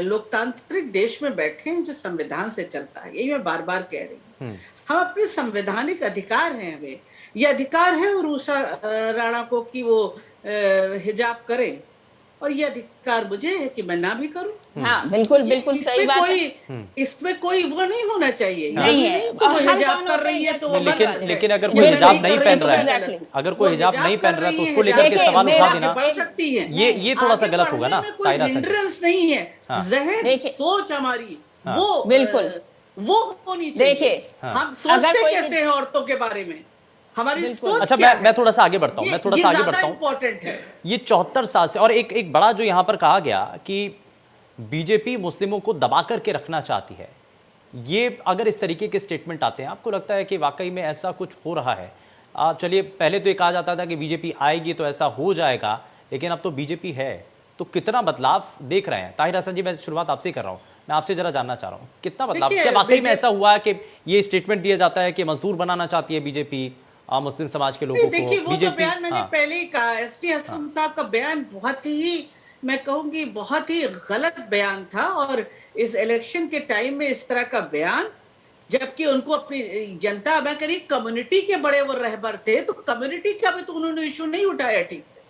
लोकतांत्रिक देश में बैठे हैं जो संविधान से चलता है, यही मैं बार बार कह रही हूँ। हम अपने संवैधानिक अधिकार हैं, हमें ये अधिकार है उषा राणा को कि वो हिजाब करे, और ये अधिकार मुझे है कि मैं ना भी करूं। हाँ, बिल्कुल बिल्कुल सही बात है। इसमें कोई वो नहीं होना चाहिए, नहीं है। हिजाब कर रही है तो लेकिन अगर कोई हिजाब नहीं पहन रहा है, अगर कोई हिजाब नहीं पहन रहा है तो उसको लेकर के सवाल उठा देना बढ़ सकती है। ये थोड़ा सा गलत होगा ना ताहिरा हसन। हिंड्रेंस नहीं है, जहन सोच हमारी वो बिल्कुल वो होनी चाहिए। देखिए, हम सोचते कैसे हैं औरतों के बारे में, हमारी सोच। अच्छा, मैं थोड़ा सा आगे बढ़ता हूँ, इम्पोर्टेंट है। ये 74 साल से, और एक बड़ा जो यहाँ पर कहा गया कि बीजेपी मुस्लिमों को दबा करके रखना चाहती है, ये अगर इस तरीके के स्टेटमेंट आते हैं, आपको लगता है कि वाकई में ऐसा कुछ हो रहा है? चलिए, पहले तो ये कहा जाता था कि बीजेपी आएगी तो ऐसा हो जाएगा, लेकिन अब तो बीजेपी है, तो कितना बदलाव देख रहे हैं? ताहिरा हसन जी, मैं शुरुआत आपसे कर रहा हूँ, मैं आपसे जरा जानना चाह रहा हूँ, कितना बदलाव? क्या वाकई में ऐसा हुआ है कि ये स्टेटमेंट दिया जाता है कि मजदूर बनाना चाहती है बीजेपी मुस्लिम समाज के लोगों को? देखिए, वो तो बयान मैंने पहले ही कहा, एसटी हसन साहब का बयान बहुत ही, मैं कहूंगी बहुत ही गलत बयान था। और इस इलेक्शन के टाइम में इस तरह का बयान, जबकि उनको अपनी जनता, मैं कह रही कम्युनिटी के बड़े वो रहबर थे, तो कम्युनिटी का भी तो उन्होंने इशू नहीं उठाया ठीक से।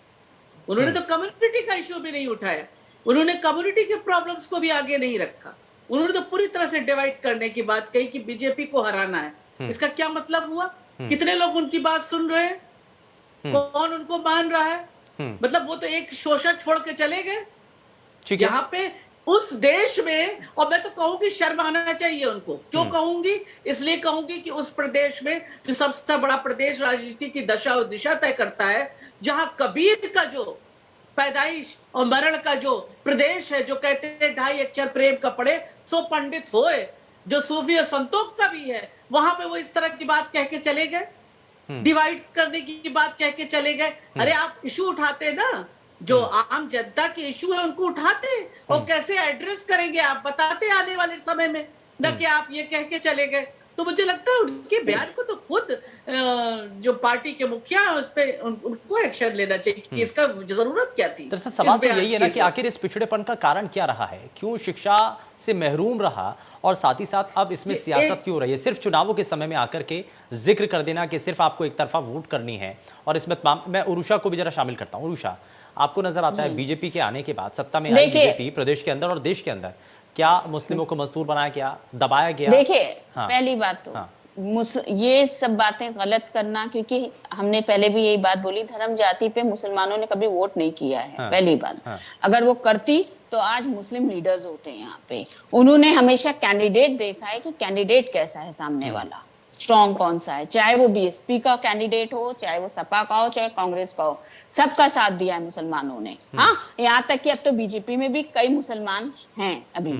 उन्होंने तो कम्युनिटी का इशू भी नहीं उठाया, उन्होंने कम्युनिटी के प्रॉब्लम्स को भी आगे नहीं रखा। उन्होंने तो पूरी तरह से डिवाइड करने की बात कही कि बीजेपी को हराना है। इसका क्या मतलब हुआ? कितने लोग उनकी बात सुन रहे हैं? कौन उनको मान रहा है? मतलब वो तो एक शोषक छोड़ के चले गए, जहां पे उस देश में, और मैं तो कहूंगी शर्म आना चाहिए उनको। क्यों कहूंगी? इसलिए कहूंगी कि उस प्रदेश में, जो सबसे बड़ा प्रदेश राजनीति की दशा और दिशा तय करता है, जहां कबीर का जो पैदाइश और मरण का जो प्रदेश है, जो कहते हैं 2.5 अक्षर प्रेम का पढ़े सो पंडित होए, जो सूफी और संतोष का भी है, वहां पे वो इस तरह की बात कह के चले गए, डिवाइड करने की बात कह के चले गए। अरे आप इशू उठाते ना, जो आम जनता के इशू है उनको उठाते और कैसे एड्रेस करेंगे आप बताते आने वाले समय में, न कि आप ये कह के चले गए। तो मुझे लगता है उनके बयान को तो खुद जो पार्टी के मुखिया है उस पे उनको एक्शन लेना चाहिए कि इसका जरूरत क्या थी। दरअसल सवाल तो यही है ना कि आखिर इस पिछड़ेपन का कारण क्या रहा है, क्यों शिक्षा से महरूम रहा, और साथ ही साथ अब इसमें सियासत क्यों रही है। सिर्फ चुनावों के समय में आकर के जिक्र कर देना कि सिर्फ आपको एक तरफा वोट करनी है, और इसमें मैं उरुषा को भी जरा शामिल करता हूँ। उरुषा, आपको नजर आता है बीजेपी के आने के बाद, सत्ता में आई बीजेपी प्रदेश के अंदर और देश के अंदर, क्या मुस्लिमों को मजदूर बनाया गया, दबाया गया? देखिए, हाँ, पहली बात तो हाँ, ये सब बातें गलत करना, क्योंकि हमने पहले भी यही बात बोली, धर्म जाति पे मुसलमानों ने कभी वोट नहीं किया है। हाँ, पहली बात, हाँ, अगर वो करती तो आज मुस्लिम लीडर्स होते हैं यहाँ पे। उन्होंने हमेशा कैंडिडेट देखा है कि कैंडिडेट कैसा है सामने वाला, स्ट्रॉन्ग कौन सा है, चाहे वो बीएसपी का कैंडिडेट हो, चाहे वो सपा का हो, चाहे कांग्रेस का हो, सबका साथ दिया है मुसलमानों ने। हाँ, यहाँ तक कि अब तो बीजेपी में भी कई मुसलमान हैं अभी,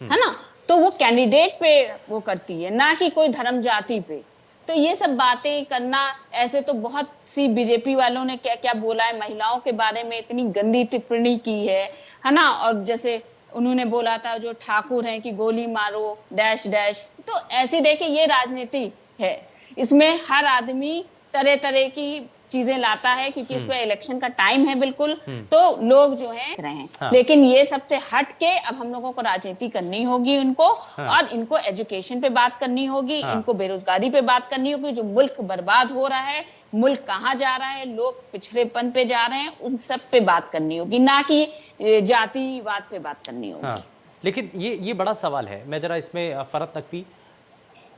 है ना। तो वो कैंडिडेट पे वो करती है, ना कि कोई धर्म जाति पे। तो ये सब बातें करना, ऐसे तो बहुत सी बीजेपी वालों ने क्या क्या बोला है, महिलाओं के बारे में इतनी गंदी टिप्पणी की है ना। और जैसे उन्होंने बोला था जो ठाकुर हैं कि गोली मारो डैश डैश। तो ऐसी देखिए, ये राजनीति है, इसमें हर आदमी तरह तरह की चीजें लाता है, क्योंकि इस पे इलेक्शन का टाइम है बिल्कुल, तो लोग जो हैं रहे। हाँ। लेकिन ये सबसे हट के अब हम लोगों को राजनीति करनी होगी उनको, हाँ। और इनको एजुकेशन पे बात करनी होगी, हाँ। इनको बेरोजगारी पे बात करनी होगी। जो मुल्क बर्बाद हो रहा है, मुल्क कहाँ जा रहा है, लोग पिछड़ेपन पे जा रहे हैं, उन सब पे बात करनी होगी, ना कि जातिवाद पे बात करनी होगी। हाँ। लेकिन ये बड़ा सवाल है। मैं जरा इसमें फरत नकवी,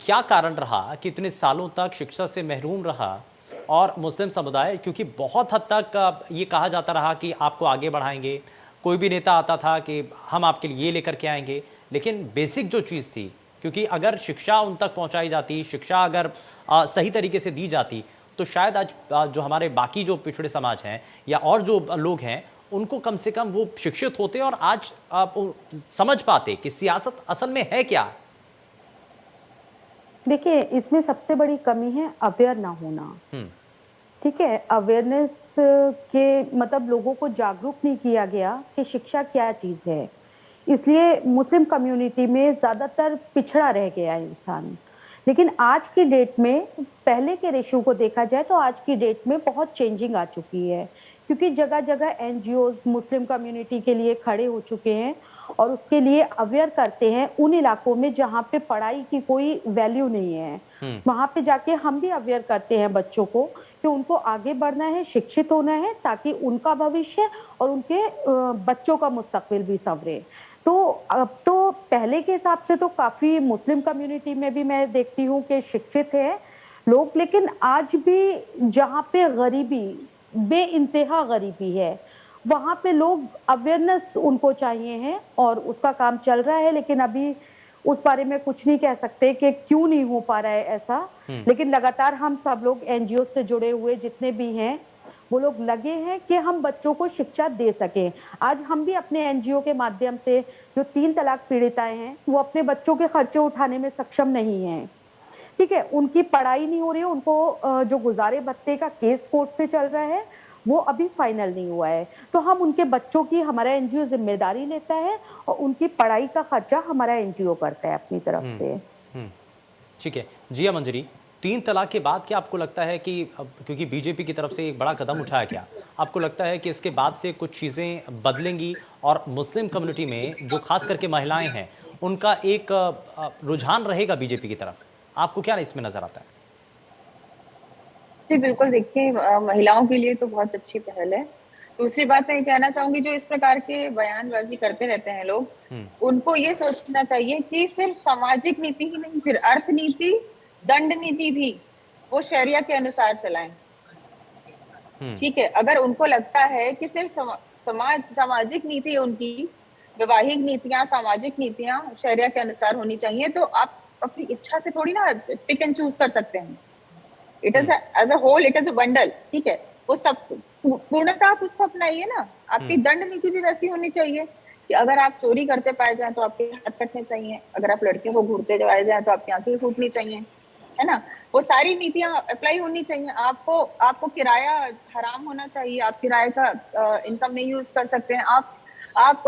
क्या कारण रहा कि इतने सालों तक शिक्षा से महरूम रहा और मुस्लिम समुदाय, क्योंकि बहुत हद तक ये कहा जाता रहा कि आपको आगे बढ़ाएंगे, कोई भी नेता आता था कि हम आपके लिए ये लेकर के आएंगे, लेकिन बेसिक जो चीज़ थी, क्योंकि अगर शिक्षा उन तक पहुंचाई जाती, शिक्षा अगर सही तरीके से दी जाती, तो शायद आज जो हमारे बाकी जो पिछड़े समाज हैं या और जो लोग हैं, उनको कम से कम वो शिक्षित होते और आज समझ पाते कि सियासत असल में है क्या। देखिए, इसमें सबसे बड़ी कमी है अवेयर ना होना। ठीक है, अवेयरनेस के मतलब लोगों को जागरूक नहीं किया गया कि शिक्षा क्या चीज है, इसलिए मुस्लिम कम्युनिटी में ज्यादातर पिछड़ा रह गया इंसान। लेकिन आज की डेट में पहले के रेशो को देखा जाए तो आज की डेट में बहुत चेंजिंग आ चुकी है, क्योंकि जगह जगह एनजीओ मुस्लिम कम्युनिटी के लिए खड़े हो चुके हैं और उसके लिए अवेयर करते हैं उन इलाकों में जहाँ पे पढ़ाई की कोई वैल्यू नहीं है। वहां पे जाके हम भी अवेयर करते हैं बच्चों को कि उनको आगे बढ़ना है, शिक्षित होना है, ताकि उनका भविष्य और उनके बच्चों का मुस्तकबिल भी संवरे। तो अब तो पहले के हिसाब से तो काफी मुस्लिम कम्युनिटी में भी मैं देखती हूँ कि शिक्षित है लोग, लेकिन आज भी जहाँ पे गरीबी, बेइंतहा गरीबी है, वहां पे लोग अवेयरनेस उनको चाहिए है और उसका काम चल रहा है। लेकिन अभी उस बारे में कुछ नहीं कह सकते कि क्यों नहीं हो पा रहा है ऐसा। लेकिन लगातार हम सब लोग एनजीओ से जुड़े हुए जितने भी हैं, वो लोग लगे हैं कि हम बच्चों को शिक्षा दे सकें। आज हम भी अपने एनजीओ के माध्यम से जो 3 तलाक पीड़िताएं हैं, वो अपने बच्चों के खर्चे उठाने में सक्षम नहीं है। ठीक है, उनकी पढ़ाई नहीं हो रही है, उनको जो गुजारे भत्ते का केस कोर्ट से चल रहा है वो अभी फाइनल नहीं हुआ है। तो हम उनके बच्चों की, हमारा एनजीओ जिम्मेदारी लेता है और उनकी पढ़ाई का खर्चा हमारा एनजीओ करता है अपनी तरफ से। ठीक है, जिया मंजरी, 3 तलाक के बाद क्या आपको लगता है कि क्योंकि बीजेपी की तरफ से एक बड़ा कदम उठाया गया, आपको लगता है कि इसके बाद से कुछ चीज़ें बदलेंगी और मुस्लिम कम्युनिटी में जो खास करके महिलाएं हैं उनका एक रुझान रहेगा बीजेपी की तरफ? आपको क्या इसमें नजर आता है? जी बिल्कुल, देखिए महिलाओं के लिए तो बहुत अच्छी पहल है। दूसरी बात मैं ये कहना चाहूंगी, जो इस प्रकार के बयानबाजी करते रहते हैं लोग, उनको ये सोचना चाहिए कि सिर्फ सामाजिक नीति ही नहीं, फिर अर्थ नीति, दंड नीति भी वो शरिया के अनुसार चलाएं। ठीक है, अगर उनको लगता है कि सिर्फ सामाजिक नीति, उनकी वैवाहिक नीतियां, सामाजिक नीतियां शरिया के अनुसार होनी चाहिए, तो आप अपनी इच्छा से थोड़ी ना पिक एंड चूज कर सकते हैं। It is as a whole, it is a bundle. ठीक है, वो सब पूर्णतः आप उसको अपनाइए ना। आपकी दंड नीति भी वैसी होनी चाहिए कि अगर आप चोरी करते पाए जाए तो आपके हाथ कटने चाहिए, अगर आप लड़के को घूरते पाए जाए तो आपकी आंखें फूटनी चाहिए। है ना, वो सारी नीतियां अप्लाई होनी चाहिए। आपको किराया हराम होना चाहिए, आप किराए का इनकम नहीं यूज कर सकते हैं, आप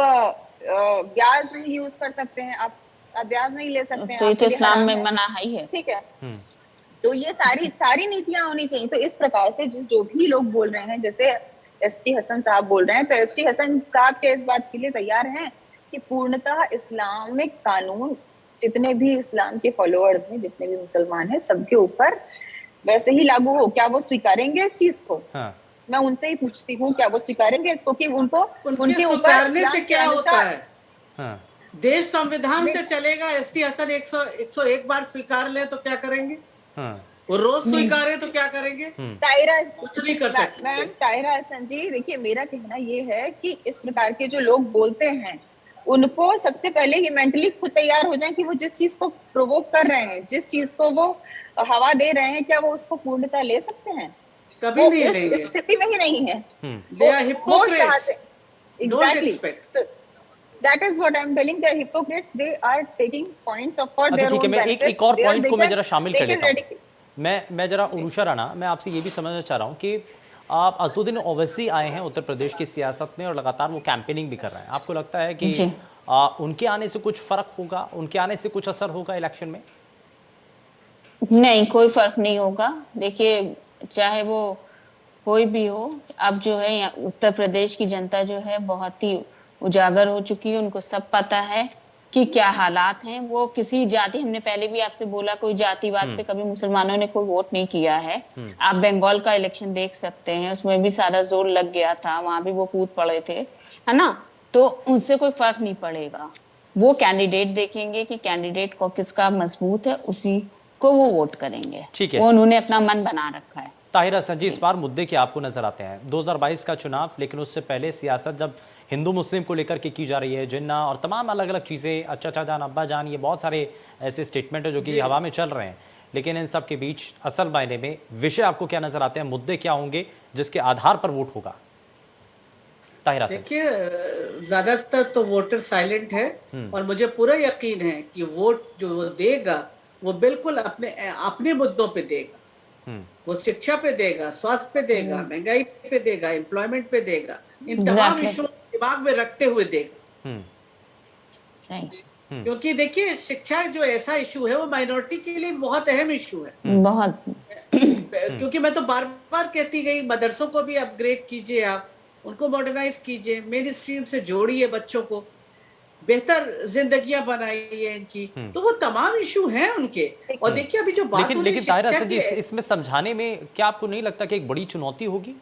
ब्याज नहीं यूज कर सकते हैं, आप ब्याज नहीं ले सकते हैं, तो ये आपके तो लिए इस्लाम हराम में है, मना ही है। ठीक है। तो ये सारी नीतियां होनी चाहिए। तो इस प्रकार से जो भी लोग बोल रहे हैं, जैसे एसटी हसन साहब बोल रहे हैं, तो एसटी हसन साहब के इस बात के लिए तैयार हैं कि पूर्णतः इस्लामिक कानून जितने भी इस्लाम के फॉलोअर्स हैं, जितने भी मुसलमान हैं, सबके ऊपर वैसे ही लागू हो। क्या वो स्वीकारेंगे इस चीज को? हाँ। मैं उनसे ही पूछती हूँ, क्या वो स्वीकारेंगे इसको कि उनको उनके उनके ऊपर स्वीकारने से इस्लाम के क्या होता अनुसार है? हाँ। देश संविधान से चलेगा। एसटी हसन 101 बार स्वीकार ले तो क्या करेंगे? हाँ। वो रोज स्वीकारे तो क्या करेंगे? तायरा कुछ नहीं कर सकते। मैम तायरा हसन जी, देखिए मेरा कहना ये है कि इस प्रकार के जो लोग बोलते हैं, उनको सबसे पहले ये मेंटली खुद तैयार हो जाए कि वो जिस चीज को प्रोवोक कर रहे हैं, जिस चीज को वो हवा दे रहे हैं, क्या वो उसको पूर्णतः ले सकते हैं? कभी वो नहीं इस लेंगे। स्थिति में ही नहीं है। They are hypocrites. Don't exactly, expect. So that is what I am telling, they are hypocrites, they are taking points of for अच्छा देयर ठीक है, ओन मैं बेनिफिट्स। एक और पॉइंट को मैं जरा शामिल कर लेता हूँ। मैं जरा उरुशा राणा, मैं आपसे ये भी समझना चाह रहा हूँ कि आप असदुद्दीन ओवैसी आए हैं उत्तर प्रदेश की सियासत में और लगातार वो कैंपेनिंग भी कर रहे हैं। आपको लगता है कि जी। उनके आने से कुछ फर्क होगा, उनके आने से कुछ असर होगा इलेक्शन में? नहीं, कोई फर्क नहीं होगा। देखिए, चाहे वो कोई भी हो, अब जो है यहाँ उत्तर प्रदेश की जनता जो है बहुत ही उजागर हो चुकी है। उनको सब पता है कि क्या हालात हैं। वो किसी जाति, हमने पहले भी आपसे बोला, कोई जातिवाद पे कभी मुसलमानों ने कोई वोट नहीं किया है। आप बंगाल का इलेक्शन देख सकते हैं, उसमें भी सारा जोर लग गया था, वहां भी वो कूद पड़े थे, है ना। तो उनसे कोई फर्क नहीं पड़ेगा। वो कैंडिडेट देखेंगे कि कैंडिडेट को किसका मजबूत है, उसी को वो वोट करेंगे। ठीक है। वो उन्होंने अपना मन बना रखा है। ताहिर हसन जी, इस बार मुद्दे क्या आपको नजर आते हैं? 2022 का चुनाव, लेकिन उससे पहले सियासत जब हिंदू मुस्लिम को लेकर के की जा रही है, जिन्ना और तमाम अलग अलग चीज़ें, अच्छा जान, अब्बा जान, ये बहुत सारे ऐसे स्टेटमेंट है जो कि हवा में चल रहे हैं, लेकिन इन सब के बीच असल मायने में विषय आपको क्या नजर आते हैं? मुद्दे क्या होंगे जिसके आधार पर वोट होगा? ताहिर हसन। देखिए, ज्यादातर तो वोटर साइलेंट है और मुझे पूरा यकीन है कि वोट जो वो देगा वो बिल्कुल अपने मुद्दों पे देगा। वो शिक्षा पे देगा, स्वास्थ्य पे देगा, महंगाई पे देगा, एम्प्लॉयमेंट पे देगा, इन तमाम इशू दिमाग में रखते हुए देगा। क्योंकि देखिए, शिक्षा जो ऐसा इशू है वो माइनॉरिटी के लिए बहुत अहम इशू है। बहुत। क्योंकि मैं तो बार बार कहती गई, मदरसों को भी अपग्रेड कीजिए, आप उनको मॉडर्नाइज कीजिए, मेन स्ट्रीम से जोड़िए, बच्चों को बेहतर जिंदगियां बनाइए इनकी। तो वो तमाम इशू हैं उनके। और देखिए, अभी जो बात लेकिन ताहिर हसन जी, इसमें समझाने में क्या आपको नहीं लगता कि एक बड़ी चुनौती होगी?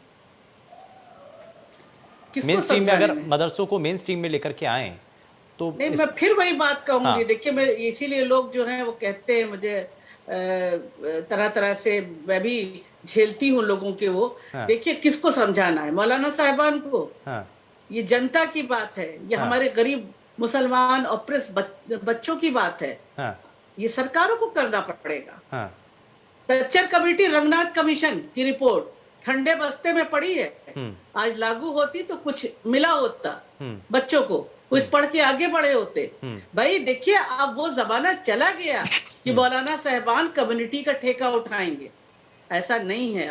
मेन स्ट्रीम में अगर मदरसों को मेन स्ट्रीम में लेकर के आए तो नहीं, मैं फिर वही बात कहूंगी। देखिए, मैं इसीलिए लोग जो हैं वो कहते हैं मुझे तरह तरह से, मैं भी झेलती हूँ लोगों के वो। देखिए, किसको समझाना है? मौलाना साहिबान को? ये जनता की बात है, ये हमारे गरीब मुसलमान ऑप्रेस बच्चों की बात है। ये सरकारों को करना पड़ेगा। तच्चर कमेटी, रंगनाथ कमीशन की रिपोर्ट ठंडे बस्ते में पड़ी है, आज लागू होती तो कुछ मिला होता बच्चों को, कुछ पढ़ के आगे बढ़े होते। भाई देखिए, अब वो जमाना चला गया कि मौलाना साहिबान कम्युनिटी का ठेका उठाएंगे। ऐसा नहीं है।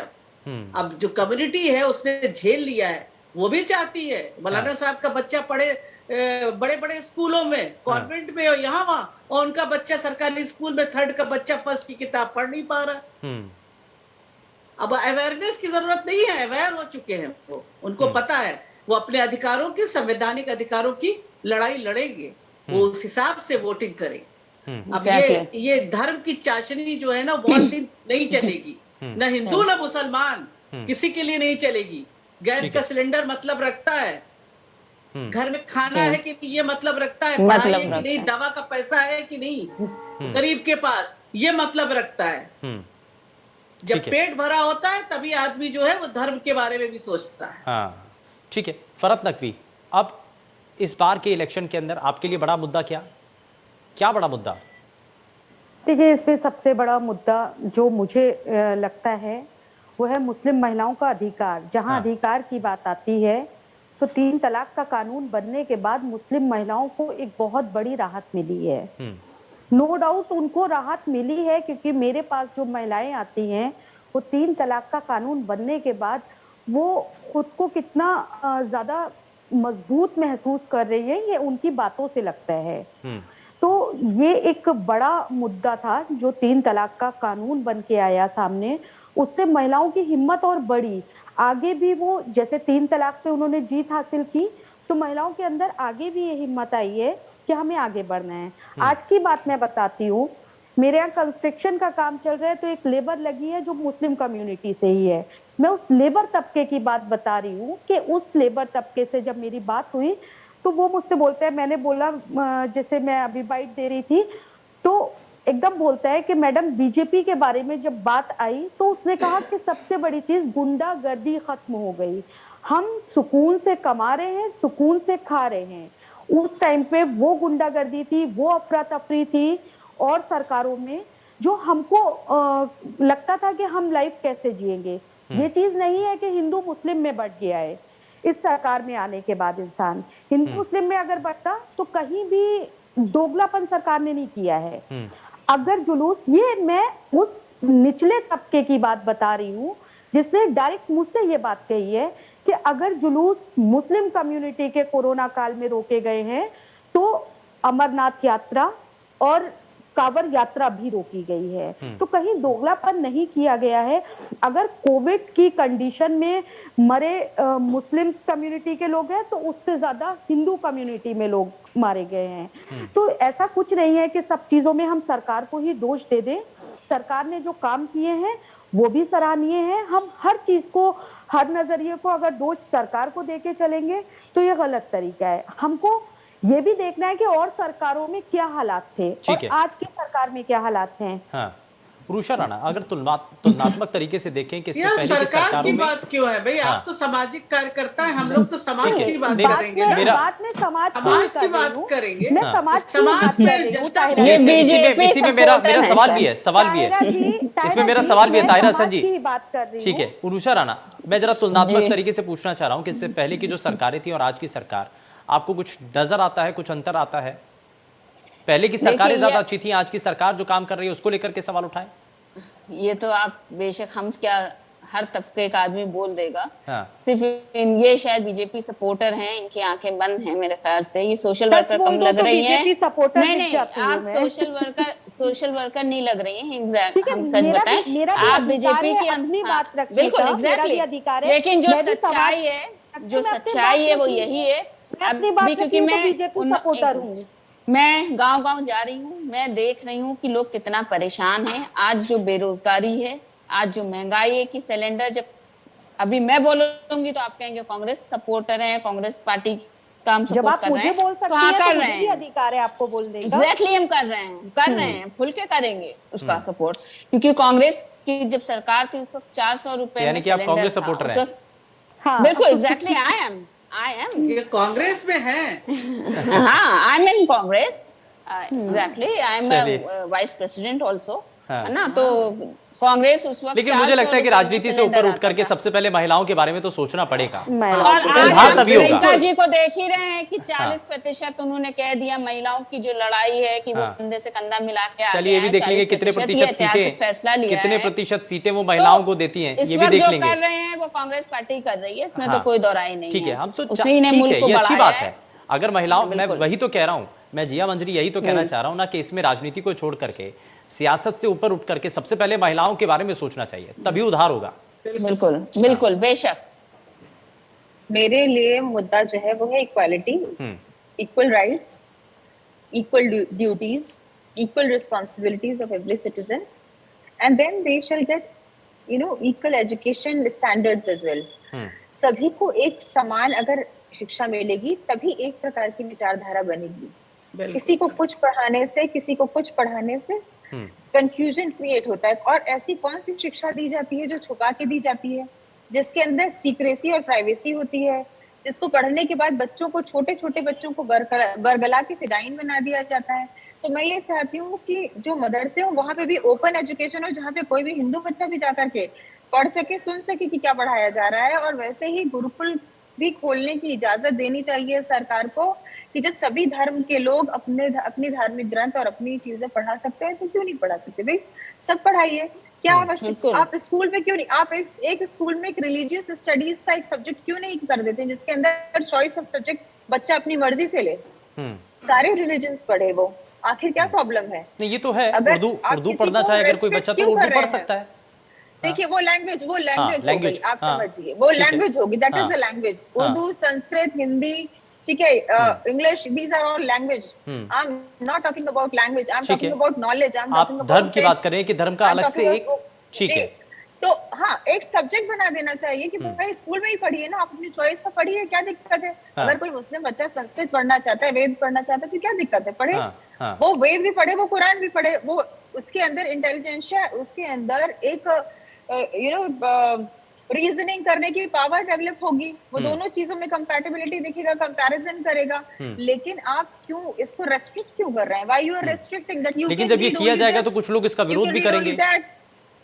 अब जो कम्युनिटी है उसने झेल लिया है, वो भी चाहती है मौलाना साहब का बच्चा पढ़े बड़े बड़े स्कूलों में, कॉन्वेंट में और यहाँ वहां, और उनका बच्चा सरकारी स्कूल में थर्ड का बच्चा फर्स्ट की किताब पढ़ नहीं पा रहा। अब अवेयरनेस की जरूरत नहीं है, अवेयर हो चुके हैं वो, उनको पता है वो अपने अधिकारों की, संवैधानिक अधिकारों की लड़ाई लड़ेंगे, वो उस हिसाब से वोटिंग करें। अब ये धर्म की चाशनी जो है ना, बहुत दिन नहीं चलेगी। न हिंदू न मुसलमान, किसी के लिए नहीं चलेगी। गैस का सिलेंडर मतलब रखता है, घर में खाना है कि नहीं ये मतलब रखता है, पढ़ाई है कि नहीं, दवा का पैसा है कि नहीं गरीब के पास, ये मतलब रखता है। जब पेट भरा होता है तभी आदमी जो है वो धर्म के बारे में भी सोचता है। हाँ, ठीक है। फरत नकवी, अब इस बार के इलेक्शन के अंदर आपके लिए बड़ा मुद्दा क्या बड़ा मुद्दा? देखिए, इसमें सबसे बड़ा मुद्दा जो मुझे लगता है वो है मुस्लिम महिलाओं का अधिकार। जहां अधिकार की बात आती है तो 3 तलाक का कानून बनने के बाद मुस्लिम महिलाओं को एक बहुत बड़ी राहत मिली है। नो डाउट उनको राहत मिली है, क्योंकि मेरे पास जो महिलाएं आती हैं वो 3 तलाक का कानून बनने के बाद वो खुद को कितना ज्यादा मजबूत महसूस कर रही है, ये उनकी बातों से लगता है। तो ये एक बड़ा मुद्दा था जो 3 तलाक का कानून बन के आया सामने, उससे महिलाओं की हिम्मत और बढ़ी। आगे भी वो जैसे 3 तलाक पे उन्होंने जीत हासिल की, तो महिलाओं के अंदर आगे भी ये हिम्मत आई है कि हमें आगे बढ़ना है। आज की बात मैं बताती हूँ, मेरे यहाँ कंस्ट्रक्शन का काम चल रहा है, तो एक लेबर लगी है जो मुस्लिम कम्युनिटी से ही है। मैं उस लेबर तबके की बात बता रही हूँ कि उस लेबर तबके से जब मेरी बात हुई तो वो मुझसे बोलते हैं, मैंने बोला जैसे मैं अभी बाइट दे रही थी, तो एकदम बोलता है कि मैडम बीजेपी के बारे में जब बात आई तो उसने कहा कि सबसे बड़ी चीज गुंडागर्दी खत्म हो गई, हम सुकून से कमा रहे हैं, सुकून से खा रहे हैं। उस टाइम पे वो गुंडागर्दी थी, वो अफरा तफरी थी और सरकारों में जो हमको लगता था कि हम लाइफ कैसे जिएंगे। ये चीज नहीं है कि हिंदू मुस्लिम में बढ़ गया है इस सरकार में आने के बाद। इंसान हिंदू मुस्लिम में अगर बढ़ता तो कहीं भी दोगलापन सरकार ने नहीं किया है। अगर जुलूस, ये मैं उस निचले तबके की बात बता रही हूँ जिसने डायरेक्ट मुझसे ये बात कही है कि अगर जुलूस मुस्लिम कम्युनिटी के कोरोना काल में रोके गए हैं तो अमरनाथ यात्रा और कांवड़ यात्रा भी रोकी गई है। तो कहीं दोगलापन नहीं किया गया है। अगर कोविड की कंडीशन में मरे मुस्लिम कम्युनिटी के लोग हैं तो उससे ज्यादा हिंदू कम्युनिटी में लोग मारे गए हैं। तो ऐसा कुछ नहीं है कि सब चीजों में हम सरकार को ही दोष दे दें। सरकार ने जो काम किए हैं वो भी सराहनीय है। हम हर चीज को, हर नजरिए को अगर दोष सरकार को देके चलेंगे तो ये गलत तरीका है। हमको ये भी देखना है कि और सरकारों में क्या हालात थे और आज की सरकार में क्या हालात हैं। हाँ। उषा राणा, अगर तुलनात्मक तरीके से देखें कि पहले सरकार की बात क्यों है भाई? आप तो सामाजिक कार्यकर्ता हैं, हम लोग तो समाज की बात करेंगे। बात में समाज की बात करेंगे। मैं समाज में इसी में मेरा सवाल भी है इसमें मेरा सवाल भी है ताहिरा हसन जी। ठीक है उषा राणा, मैं जरा तुलनात्मक तरीके से पूछना चाह रहा हूँ कि इससे पहले की जो सरकारें थी और आज की सरकार, आपको कुछ नजर आता है, कुछ अंतर आता है? पहले की सरकारें ज्यादा अच्छी थी, आज की सरकार जो काम कर रही है उसको लेकर के सवाल उठाएं। ये तो आप बेशक, हम क्या, हर तबके का आदमी बोल देगा। हाँ। सिर्फ ये शायद बीजेपी सपोर्टर हैं, इनकी आंखें बंद हैं मेरे ख्याल से। ये सोशल वर्कर कम लग रही है। नहीं, आप सोशल वर्कर नहीं लग रही हैं। एग्जैक्ट, हम सच बताएं, आप बीजेपी की बिल्कुल एग्जैक्टली, लेकिन जो सच्चाई है वो यही है। अभी क्योंकि मैं गांव-गांव जा रही हूँ, मैं देख रही हूँ कि लोग कितना परेशान हैं। आज जो बेरोजगारी है, आज जो महंगाई है, कि सिलेंडर जब अभी मैं बोलूंगी तो आप कहेंगे कांग्रेस सपोर्टर है, कांग्रेस पार्टी काम सपोर्ट कर रहे हैं। तो हाँ, कर रहे हैं, अधिकार है आपको बोलने का। एग्जैक्टली, हम कर रहे हैं, खुल के करेंगे उसका सपोर्ट। क्योंकि कांग्रेस की जब सरकार थी उस वक्त 400 रुपए, यानी कि आप कांग्रेस सपोर्टर हैं? बिल्कुल एग्जैक्टली, आई एम ये कांग्रेस में है। हाँ, I am in Congress, exactly, I am vice president also, है ना। तो कांग्रेस उस वक्त, लेकिन मुझे लगता है कि राजनीति से ऊपर उठ करके सबसे पहले महिलाओं के बारे में तो सोचना पड़ेगा। और आज तभी होगा। प्रियंका जी को देख ही रहे हैं कि 40% उन्होंने कह दिया महिलाओं की जो लड़ाई है कि वो कंधे से कंधा मिला के आगे। चलिए ये भी देख लेंगे कितने प्रतिशत सीटें वो महिलाओं को देती हैं, ये भी देख लेंगे। कर रहे हैं वो कांग्रेस पार्टी कर रही है, इसमें तो कोई दोहराई नहीं है। ठीक है, हम तो उसी ने मुल्क को ये अच्छी बढ़ाया बात है। अगर महिलाओं, मैं वही तो कह रहा हूँ, मैं जिया मंजरी यही तो कहना चाह रहा हूँ ना कि इसमें राजनीति को छोड़ करके, सियासत से ऊपर उठ करके सबसे पहले महिलाओं के बारे में सोचना चाहिए, तभी उद्धार होगा। बिल्कुल बिल्कुल, बेशक। मेरे लिए मुद्दा जो है वो है equality, equal rights, equal duties, equal responsibilities of every citizen, and then they shall get equal education standards as well. सभी को एक समान अगर शिक्षा मिलेगी तभी एक प्रकार की विचारधारा बनेगी। किसी को कुछ पढ़ाने से, किसी को कुछ पढ़ाने से कंफ्यूजन क्रिएट होता है। और ऐसी कौन सी शिक्षा दी जाती है जो छुपा के दी जाती है, जिसके अंदर सीक्रेसी और प्राइवेसी होती है, जिसको पढ़ने के बाद बच्चों को, छोटे छोटे बच्चों को बरगला के फिदाइन बना दिया जाता है। तो मैं ये चाहती हूँ कि जो मदरसे हो वहां पे भी ओपन एजुकेशन हो, जहाँ पे कोई भी हिंदू बच्चा भी जाकर के पढ़ सके, सुन सके कि क्या पढ़ाया जा रहा है। और वैसे ही गुरुकुल भी खोलने की इजाजत देनी चाहिए सरकार को कि जब सभी धर्म के लोग अपनी धार्मिक ग्रंथ और अपनी चीजें पढ़ा सकते हैं तो क्यों नहीं पढ़ा सकते भाई, सब पढ़ाइए। क्या बिल्कुल। आप स्कूल में क्यों नहीं, आप एक स्कूल में एक रिलीजियस स्टडीज का एक सब्जेक्ट क्यों नहीं कर देते जिसके अंदर चॉइस ऑफ सब्जेक्ट बच्चा अपनी मर्जी से ले, सारे रिलीजन पढ़े वो, आखिर क्या प्रॉब्लम है? नहीं ये तो है, अगर उर्दू आप उर्दू किसी पढ़ना को चाहे अगर कोई restrict बच्चा तो क्यों उर्दू कर पढ़ रहे हैं? सकता है। देखिए वो लैंग्वेज हो गई, language, आप हाँ, समझिए वो ठीक है। लैंग्वेज होगी, दैट हाँ, इज द लैंग्वेज। हाँ। उर्दू, संस्कृत, हिंदी, ठीक है, English, these are all language. I am not talking about language, I am ठीक टॉकिंग है। अबाउट नॉलेज, आई एम आप टॉकिंग धर्म अबाउट की बात कर रहे हैं कि धर्म का अलग से एक, ठीक है। तो हाँ, एक सब्जेक्ट बना देना चाहिए कि भाई स्कूल में ही पढ़िए ना, आप अपनी चॉइस का पढ़िए, क्या दिक्कत है? हाँ। अगर कोई मुस्लिम बच्चा संस्कृत पढ़ना चाहता है, वेद पढ़ना चाहता है, तो क्या दिक्कत है? पढ़े। हाँ। वो वेद भी पढ़े, वो कुरान भी पढ़े, वो उसके अंदर इंटेलिजेंशिया, उसके अंदर एक रीजनिंग करने की पावर डेवलप होगी, वो दोनों चीजों में कंपैटिबिलिटी दिखेगा, कंपैरिजन करेगा। लेकिन आप क्यों इसको रेस्ट्रिक्ट क्यों कर रहे हैं? Why you are restricting that? You लेकिन जब ये किया जाएगा तो कुछ लोग इसका विरोध भी करेंगे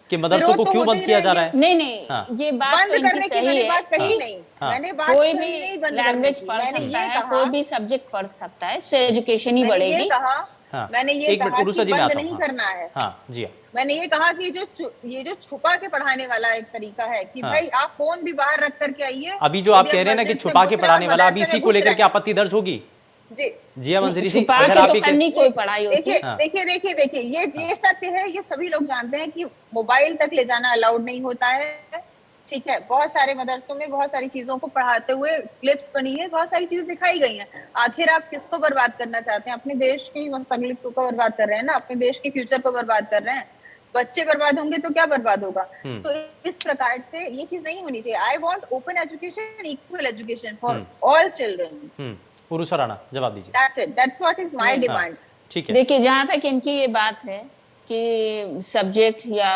कि मदरसों को क्यों बंद किया जा रहा है। नहीं हाँ। ये बात तो बंद इनकी करने की सही मैंने है। बात कही हाँ। नहीं, हाँ। मैंने बात कोई कही भी नहीं बंद करने लैंग्वेज की। पढ़ मैंने सकता ये है, कहा, कोई भी सब्जेक्ट पढ़ सकता है, इससे एजुकेशन ही मैंने ये बढ़ेगी। कहा, हाँ। मैंने ये एक मिनट, कहा उर्दू कि जी में बंद आता हूँ। नहीं हाँ। करना है। हाँ जी हाँ। मैंने ये कहा कि ये जो छुपा के पढ़ाने वाला एक तरीका है कि हाँ। भाई आप फोन भी बाहर रख करके आइए। अभी जो आप कह रहे हैं ना कि छुपा के पढ़ाने वाला, अभी इसी को लेकर के आपत्ति दर्ज होगी। जी जिया मंजरी जी, छुपा अगर के आप तो ये करनी कोई पढ़ाई होती देखिए है। हाँ। देखिए ये सत्य है, ये सभी लोग जानते हैं कि मोबाइल तक ले जाना अलाउड नहीं होता है, ठीक है। बहुत सारे मदरसों में बहुत सारी चीजों को पढ़ाते हुए क्लिप्स बनी है, बहुत सारी चीजें दिखाई गई हैं। आखिर आप किसको बर्बाद करना चाहते हैं? अपने देश की मुस्तकबिल को बर्बाद कर रहे हैं ना, अपने देश के फ्यूचर को बर्बाद कर रहे हैं। बच्चे बर्बाद होंगे तो क्या बर्बाद होगा? तो इस प्रकार से ये चीज नहीं होनी चाहिए। I want open education, equal education for all children. उर्सू राणा जवाब दीजिए। That's it. That's what is my demand. ठीक है। देखिए जहां तक इनकी ये बात है कि सब्जेक्ट या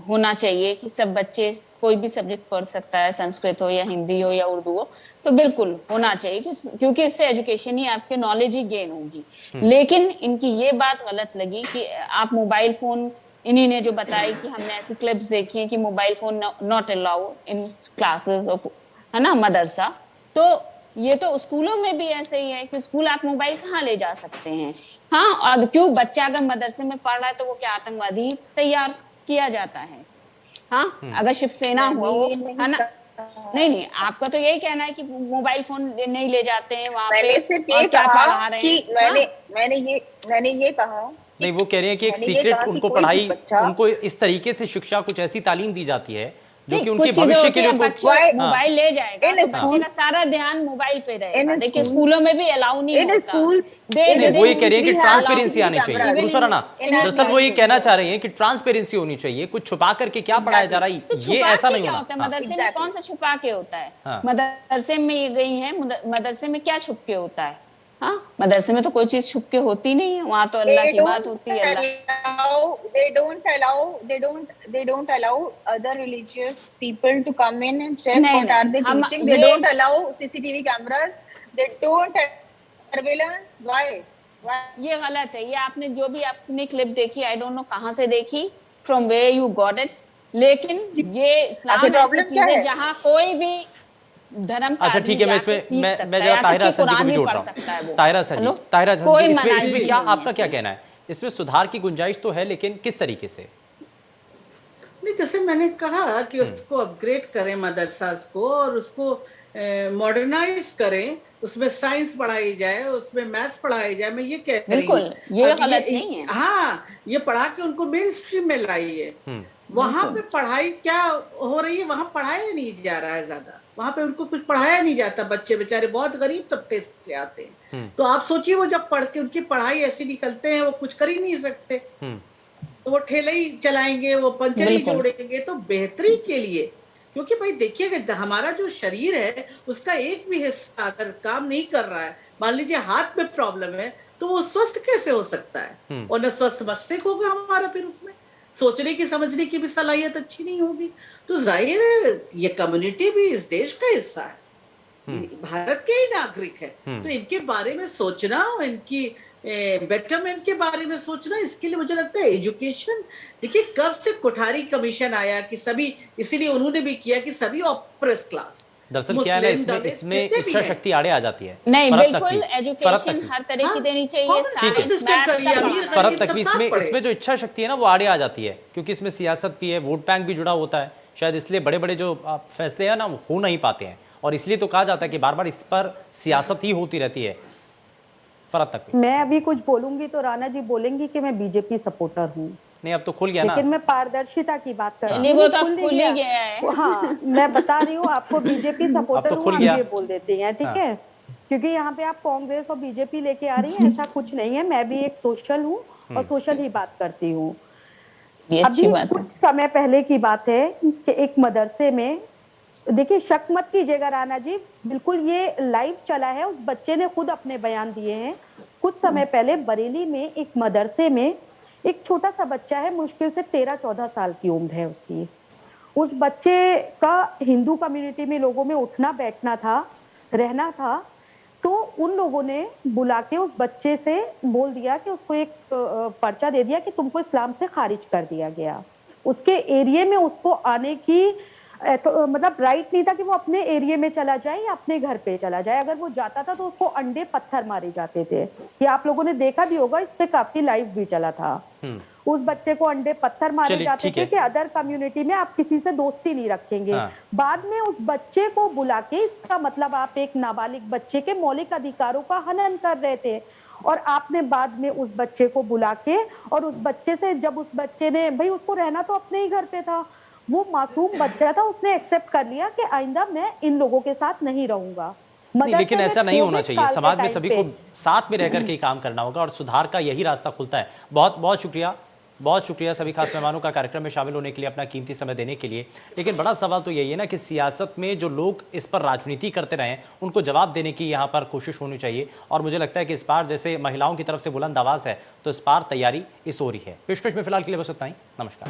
होना चाहिए कि सब बच्चे कोई भी सब्जेक्ट पढ़ सकता है, संस्कृत हो या हिंदी हो या उर्दू हो, तो बिल्कुल होना चाहिए क्योंकि इससे एजुकेशन ही, आपके नॉलेज ही गेन होगी। लेकिन इनकी ये बात गलत लगी कि आप मोबाइल फोन, इन्हीं ने जो बताया कि हमने ऐसी क्लिप्स देखी है कि mobile phone not allow in classes of, है ना, मदरसा। तो ये तो स्कूलों में भी ऐसे ही है कि स्कूल आप मोबाइल कहाँ ले जा सकते हैं? हाँ, अब क्यों बच्चा अगर मदरसे में पढ़ रहा है तो वो क्या आतंकवादी तैयार किया जाता है? हाँ, अगर शिवसेना हुआ वो, है ना, नहीं आपका तो यही कहना है कि मोबाइल फोन नहीं ले जाते हैं वहाँ पे, मैंने सिर्फ और ये क्या कहा पढ़ा रहे कि हैं। मैंने ये कहा, नहीं वो कह रहे हैं कि एक मैंने ये सीक्रेट कहा कि उनको कोई भी पढ़ाई, बच्चा- उनको इस तरीके से शिक्षा, कुछ ऐसी तालीम दी जाती है जो नहीं, कि उनके कुछ चीजें भविष्य होती के लिए हैं, बच्चा मोबाइल ले जाएगा तो बच्चे का सारा ध्यान मोबाइल पे रहेगा। देखिए स्कूलों में भी अलाउ नहीं इन होता। schools- नहीं, वो ये कह रहे हैं कि we have ट्रांसपेरेंसी आनी CCTV चाहिए। cameras. उर्सू राणा, In our दरअसल वो ये schools. कहना चाह रहे हैं कि ट्रांसपेरेंसी होनी चाहिए, कुछ छुपा करके क्या पढ़ाया जा रहा तो है, ये छुपा ऐसा के नहीं क्या होना। होता है? हाँ। मदरसे में Exactly. कौन सा छुपा के होता है? हाँ। मदरसे में ये गई है, मदरसे में क्या छुप के होता है? हाँ, मदरसे में तो कोई चीज छुप के होती नहीं है, वहां तो अल्लाह की बात होती है। They don't allow other religious people to come in and check नहीं, what are they हम teaching. They ये- don't allow CCTV cameras. They don't surveillance. Why? ये गलत है। ये आपने जो भी अपनी क्लिप देखी, आई डोंट नो कहाँ से देखी, from where you got it, लेकिन ये इस्लाम आपकी ऐसी problem चीज क्या है है? जहाँ कोई भी धर्म का अच्छा आदमी ठीक है, मैं जाके इसमें सीख मैं सकता मैं है, जरा यहाँ तक ताहिरा कि हसन जी को कुरान भी भी जोड़ पढ़ रहा सकता है हूँ। वो। ताहिरा हसन जी, हेलो? ताहिरा हसन कोई जी, इसमें मनाही इसमें क्या नहीं है आपका क्या इसमें। कहना है? इसमें सुधार की गुंजाइश तो है, लेकिन किस तरीके से? नहीं, जैसे मैंने कहा कि उसको अपग्रेड करें मदरसास को और उसको मॉडर्नाइज करें, उसमें साइंस पढ़ाई जाए, उसमें मैथ्स पढ़ाई जाए। मैं ये कह रही हूँ, बिल्कुल, ये अब गलत नहीं है। हाँ, ये पढ़ा के उनको मेन स्ट्रीम में लाइए। वहां पे पढ़ाई क्या हो रही है, वहां पढ़ाया नहीं जा रहा है ज्यादा, वहां पे उनको कुछ पढ़ाया नहीं जाता। बच्चे बेचारे बहुत गरीब तबके से आते हैं, तो आप सोचिए वो जब पढ़ के उनकी पढ़ाई ऐसी निकलते हैं, वो कुछ कर ही नहीं सकते, तो वो ठेले ही चलाएंगे, वो पंचर ही जोड़ेंगे। तो बेहतरी के लिए, क्योंकि भाई देखिएगा, हमारा जो शरीर है उसका एक भी हिस्सा अगर काम नहीं कर रहा है, मान लीजिए हाथ में प्रॉब्लम है, तो वो स्वस्थ कैसे हो सकता है? और न स्वस्थ मस्तिष्क होगा हमारा, फिर उसमें सोचने की समझने की भी सलाहियत अच्छी नहीं होगी। तो जाहिर है ये कम्युनिटी भी इस देश का हिस्सा है, भारत के ही नागरिक है, तो इनके बारे में सोचना, इनकी बेटरमेंट के बारे में सोचना, इसके लिए मुझे लगता है एजुकेशन। देखिए कब से कोठारी कमीशन आया कि सभी, इसीलिए उन्होंने भी किया कि सभी ऑप्रेस क्लास, दरअसल क्या है ना, मुस्लिम, दलित, इसमें जितने भी इच्छा हैं। शक्ति आड़े आ जाती है। नहीं, फर्क बिल्कुल तकवी, फर्क एजुकेशन तकवी, हर तरह की देनी चाहिए, कॉमन साइंस सिस्टम मैथ्स करिए, सब अमीर पढ़ाना। गरीब फर्क सब तकवी साथ इसमें पढ़े। इसमें जो इच्छा शक्ति है ना वो आड़े आ जाती है, क्योंकि इसमें सियासत भी है, वोट बैंक भी जुड़ा होता है, शायद इसलिए बड़े बड़े जो फैसले हैं ना वो हो नहीं पाते हैं, और इसलिए तो कहा जाता है कि बार बार इस पर सियासत ही होती रहती है। फर्क तकवी, मैं अभी कुछ बोलूंगी तो राणा जी बोलेंगी कि मैं बीजेपी सपोर्टर हूँ, नहीं अब तो खुल गया ना। लेकिन मैं पारदर्शिता की बात कर रही नहीं, हूँ। वो तो अब खुल ही गया है। हाँ, मैं बता रही हूँ आपको, बीजेपी सपोर्टर तो हूँ, खुल आप गया। ये बोल देती हैं, ठीक हाँ। है, क्योंकि यहाँ पे आप कांग्रेस और बीजेपी लेके आ रही हैं, ऐसा कुछ नहीं है। मैं भी एक सोशल हूँ और सोशल ही बात करती हूँ। ये अच्छी अभी बात है। कुछ समय पहले की बात है कि एक मदरसे में, देखिए शक मत कीजिएगा राणा जी, बिल्कुल ये लाइव चला है, उस बच्चे ने खुद अपने बयान दिए हैं। कुछ समय पहले बरेली में एक मदरसे में एक छोटा सा बच्चा है, मुश्किल से 13-14 साल की उम्र है उसकी। उस बच्चे का हिंदू कम्युनिटी में लोगों में उठना बैठना था, रहना था, तो उन लोगों ने बुला के उस बच्चे से बोल दिया कि उसको एक पर्चा दे दिया कि तुमको इस्लाम से खारिज कर दिया गया। उसके एरिया में उसको आने की तो, मतलब राइट नहीं था कि वो अपने एरिया में चला जाए या अपने घर पे चला जाए। अगर वो जाता था तो उसको अंडे पत्थर मारे जाते थे। ये आप लोगों ने देखा भी होगा, इस पे काफी लाइव भी चला था। उस बच्चे को अंडे पत्थर मारे चलिए, जाते ठीक थे है। कि अदर कम्युनिटी में आप किसी से दोस्ती नहीं रखेंगे। हाँ। बाद में उस बच्चे को बुला के, इसका मतलब आप एक नाबालिग बच्चे के मौलिक अधिकारों का हनन कर रहे थे, और आपने बाद में उस बच्चे को बुला के, और उस बच्चे से जब उस बच्चे ने, भाई उसको रहना तो अपने ही घर पे था, वो मासूम बच्चा था, उसने एक्सेप्ट कर लिया कि आइंदा मैं इन लोगों के साथ नहीं रहूंगा। नहीं, लेकिन मदरसे ऐसा में नहीं होना कोविड चाहिए। काल के समाज में टाइम सभी पे को साथ में रहकर के ही काम करना होगा और सुधार का यही रास्ता खुलता है। बहुत बहुत शुक्रिया, बहुत शुक्रिया सभी खास मेहमानों का कार्यक्रम में शामिल होने के लिए, अपना कीमती समय देने के लिए। लेकिन बड़ा सवाल तो यही है ना कि सियासत में जो लोग इस पर राजनीति करते रहे हैं, उनको जवाब देने की यहाँ पर कोशिश होनी चाहिए। और मुझे लगता है कि इस बार जैसे महिलाओं की तरफ से बुलंद आवाज़ है, तो इस बार तैयारी इस ओर ही है। पेशकश में फिलहाल के लिए बस उतना ही। नमस्कार।